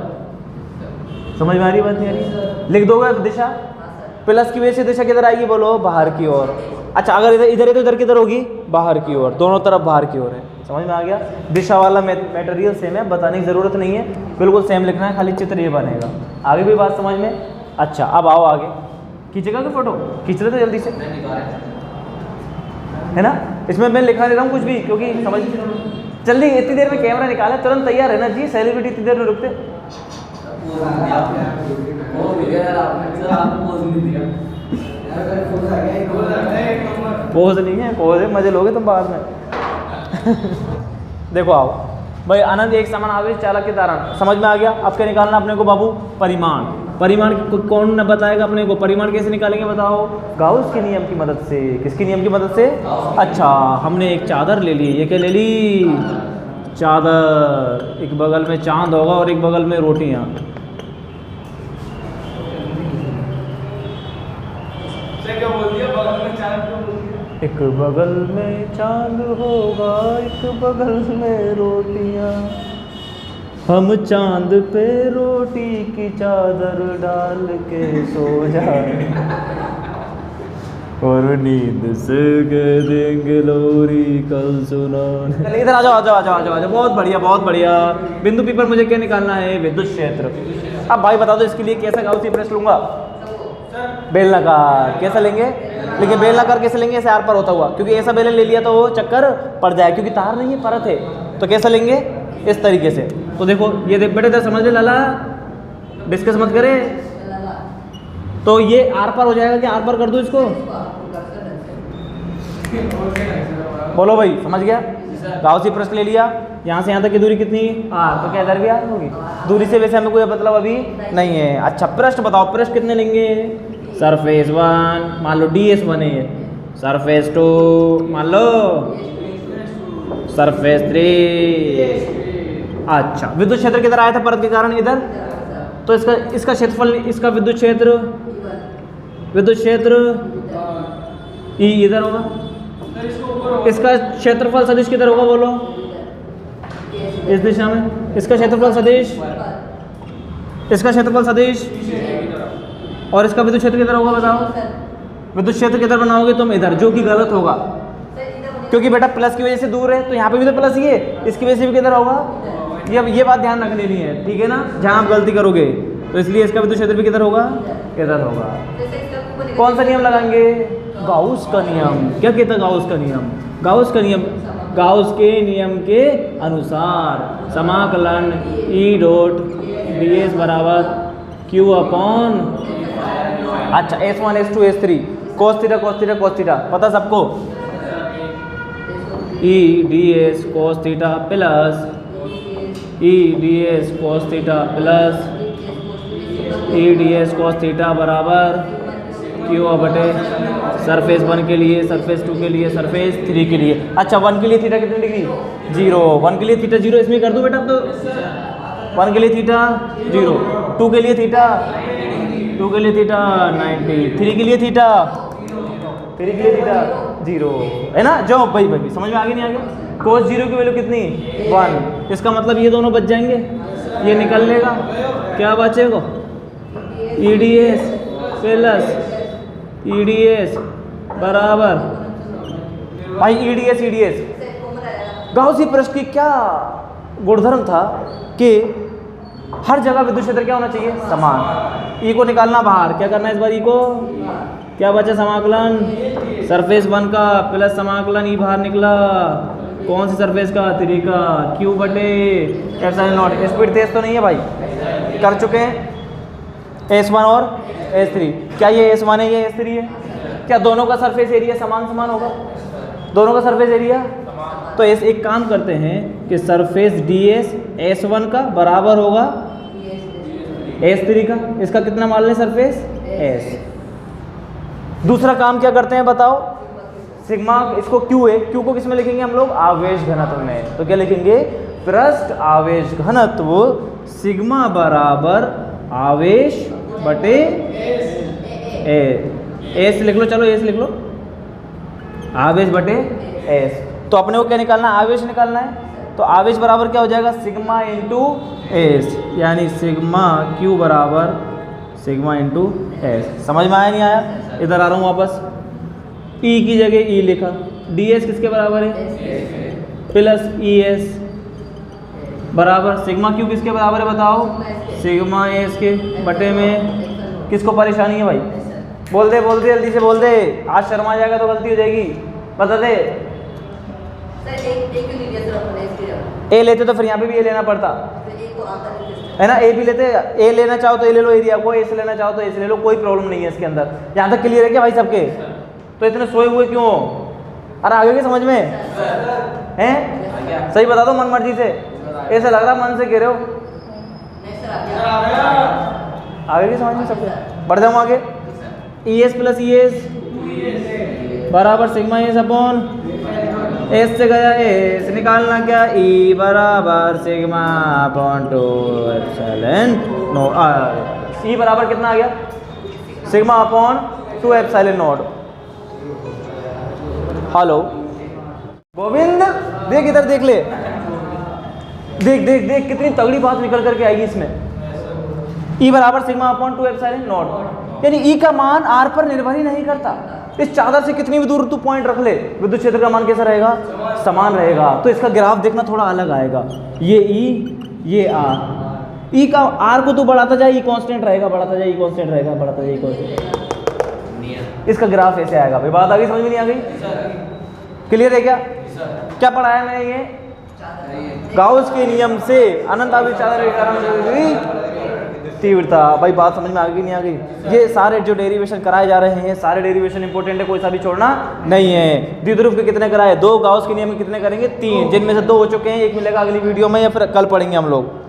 समझ में आ रही बात? नहीं आ रही? लिख दोगे दिशा, प्लस की वजह से दिशा किधर आएगी? बोलो बाहर की ओर। अच्छा अगर इधर है तो इधर किधर होगी? बाहर की ओर, दोनों तरफ बाहर की ओर है। समझ में आ गया? दिशा वाला मटेरियल सेम है, बताने की ज़रूरत नहीं है, बिल्कुल सेम लिखना है, खाली चित्र ये बनेगा। आगे भी बात समझ में? अच्छा अब आओ आगे, खींचेगा कि फोटो खींच रहे थे जल्दी से, है ना। इसमें मैं लिखा दे रहा हूँ कुछ भी, क्योंकि समझ जल्दी, इतनी देर में कैमरा निकाला, तुरंत तैयार है ना जी। सेलिब्रिटी इतनी देर में रुकते? पोज नहीं है, पोज है, मजे लोगे तुम बाद में। देखो आओ भाई, अनंत एक समान आवेश चालक के दौरान, समझ में आ गया? अब क्या निकालना अपने को बाबू? परिमाण। परिमाण कौन न बताएगा अपने को? परिमाण कैसे निकालेंगे बताओ? गाउस के नियम की मदद से। किसकी नियम की मदद से? अच्छा हमने एक चादर ले ली, ये क्या ले ली? चादर। एक बगल में चांद होगा और एक बगल में रोटियां। क्या बोल दिया? बगल में चांद क्यों बोल दिया? एक बगल में चांद होगा, एक बगल में रोटियां, हम चांद पे रोटी की चादर डाल के सो जाए। और नींद से कह देंगे लोरी कल सुना। इधर आ जाओ आ जाओ आ जाओ आ जाओ आ जाओ। बहुत बढ़िया बहुत बढ़िया। बिंदु पी पर मुझे क्या निकालना है? विद्युत क्षेत्र। अब भाई बता दो इसके लिए कैसा गाउसी प्रश्न लूंगा? बेलनाकार। कैसा लेंगे? लेकिन बेलनाकार कैसे लेंगे? ऐसे आर पर होता हुआ, क्योंकि ऐसा बेलन ले लिया तो वो चक्कर पड़ जाए, क्योंकि तार नहीं है परत है। तो कैसा लेंगे? इस तरीके से। तो देखो ये देख बेटे इधर समझ ले लाला, डिस्कस मत करे। तो ये आर पर हो जाएगा कि आर पर कर दूं इसको? बोलो भाई समझ गया? गाउसी प्रश्न ले लिया। यहाँ से यहाँ तक की दूरी कितनी? आर। तो क्या इधर भी आर होगी? दूरी से वैसे हमें कोई मतलब अभी नहीं है। अच्छा पृष्ठ बताओ, पृष्ठ कितने लेंगे? सरफेस 1 मान लो ds 1 है, सरफेस 2 मान लो, सरफेस 3। अच्छा विद्युत क्षेत्र किधर आया था? परत के कारण इधर। तो इसका क्षेत्रफल, इसका विद्युत क्षेत्र ई इधर होगा। इसका क्षेत्रफल सदिश किधर होगा? बोलो इस दिशा में। इसका क्षेत्रफल सदिश, इसका क्षेत्रफल सदिश, और इसका विद्युत क्षेत्र किधर होगा? बताओ विद्युत क्षेत्र किधर बनाओगे तुम? इधर, जो कि गलत होगा, क्योंकि बेटा प्लस की वजह से दूर है, तो यहाँ पे भी तो प्लस ही है, इसकी वजह से भी किधर होगा? ये बात ध्यान रख लेनी है, ठीक है ना? जहाँ आप गलती करोगे तो इसलिए इसका विद्युत क्षेत्र भी किधर होगा? इधर होगा। कौन सा नियम लगाएंगे? गाउस का नियम। क्या कहता है गाउस का नियम? गाउस का नियम, गाउस के नियम के अनुसार समाकलन E डॉट ds बराबर q अपॉन, अच्छा S1 S2 S3 cos theta cos theta cos theta पता सबको? E ds cos theta plus E ds cos theta plus E ds cos theta बराबर q बटे सरफेस 1 के लिए, सरफेस 2 के लिए, सरफेस 3 के लिए। अच्छा 1 के लिए थीटा कितनी डिग्री? 0। 1 के लिए थीटा 0 इसमें कर दो बेटा। तो 1 के लिए थीटा 0, 2 के लिए थीटा 90, 3 के लिए थीटा 0 है ना? जो भाई समझ में आगे नहीं आ गया? cos 0 की वैल्यू कितनी? 1। इसका मतलब ये दोनों बच जाएंगे, ये निकल लेगा। क्या बचेगा? EDS प्लस EDS बराबर, भाई EDS गाउसी प्रश्न की क्या गुणधर्म था कि हर जगह विद्युत क्षेत्र क्या होना चाहिए? समान। ई को निकालना बाहर, क्या करना है इस बार? ई को क्या बचा? समाकलन सरफेस 1 का प्लस समाकलन ई बाहर निकला, कौन सी सरफेस का? 3 का, क्यू बटे एप्सिलॉन नॉट। स्पीड तेज तो नहीं है भाई? कर चुके हैं S1 और S3। क्या ये S1 है, ये S3 है? क्या दोनों का सरफेस एरिया समान होगा? दोनों का सरफेस एरिया, तो एक काम करते हैं कि सरफेस ds S1 का बराबर होगा S3 का। इसका कितना मान लें? Surface S। दूसरा काम क्या करते हैं बताओ? सिग्मा, इसको Q है, Q को किस में लिखेंगे हम लोग? आवेश घनत्व में। तो क्या लिखेंगे? पृष्ठ आवेश घनत्व सिग्मा बराबर आवेश बटे S लिख लो। चलो S लिख लो, आवेश बटे S। तो अपने को क्या निकालना है? आवेश निकालना है। तो आवेश बराबर क्या हो जाएगा? सिग्मा इंटू S, यानी सिग्मा Q बराबर सिग्मा इंटू S। समझ में आया नहीं आया? इधर आ रहा हूँ वापस। E की जगह E लिखा, ds किसके बराबर है? प्लस ES बराबर सिग्मा Q किसके बराबर है बताओ? सिग्मा S के बटे में। किसको परेशानी है भाई? बोल दे जल्दी से बोल दे, आज शर्मा जाएगा तो गलती हो जाएगी। बता दे। ए लेते तो फिर यहाँ पे भी ए लेना पड़ता है ना? ए भी लेते, ए लेना चाहो तो ए ले लो एरिया को, ए से लेना चाहो तो ए से ले लो, कोई प्रॉब्लम नहीं है इसके अंदर। यहाँ तक क्लियर है क्या भाई सबके? तो इतने सोए हुए क्यों? अरे आगे की समझ में हैं? सही बता दो मन मर्जी से, ऐसा लग रहा मन से कह रहे हो। आगे की समझ में सबके? बढ़ जाऊँ आगे। ES प्लस ES बराबर सिग्मा S अपॉन S से गया S, निकालना क्या? E बराबर sigma upon 2 epsilon not. E बराबर कितना आ गया? Sigma upon 2 epsilon not. Hello Govind, देख इधर देख ले, देख कितनी तगड़ी बात निकल करके आएगी इसमें। E बराबर सिग्मा अपॉन 2 एप्सिलॉन नॉट, यानी E का मान R पर निर्भर ही नहीं करता। इस चादर से कितनी भी दूर तू पॉइंट रख ले, विद्युत क्षेत्र का मान कैसा रहेगा? समान रहेगा। तो इसका ग्राफ देखना थोड़ा अलग आएगा। ये ई, ये आर। ई का आर को तू बढ़ाता जाए, ई कांस्टेंट रहेगा, बढ़ाता जाए, ई कांस्टेंट रहेगा, बढ़ाता जाए, ई कांस्टेंट। इसका ग्राफ ऐसे आएगा। भाई बात आ गई, समझ में नहीं आ गई? क्लियर है क्या? क्या पढ़ाया मैंने? ये गाउस के नियम से अनंत आवेश चादर के कारण तीव्रता। भाई बात समझ में आ गई नहीं आ गई? ये सारे जो डेरिवेशन कराए जा रहे हैं, सारे डेरिवेशन इंपॉर्टेंट है, कोई सा भी छोड़ना नहीं है। द्विध्रुव के कितने कराए? 2। गाउस के नियम में कितने करेंगे? 3, जिनमें से 2 हो चुके हैं, 1 मिलेगा अगली वीडियो में या फिर कल पढ़ेंगे हम लोग।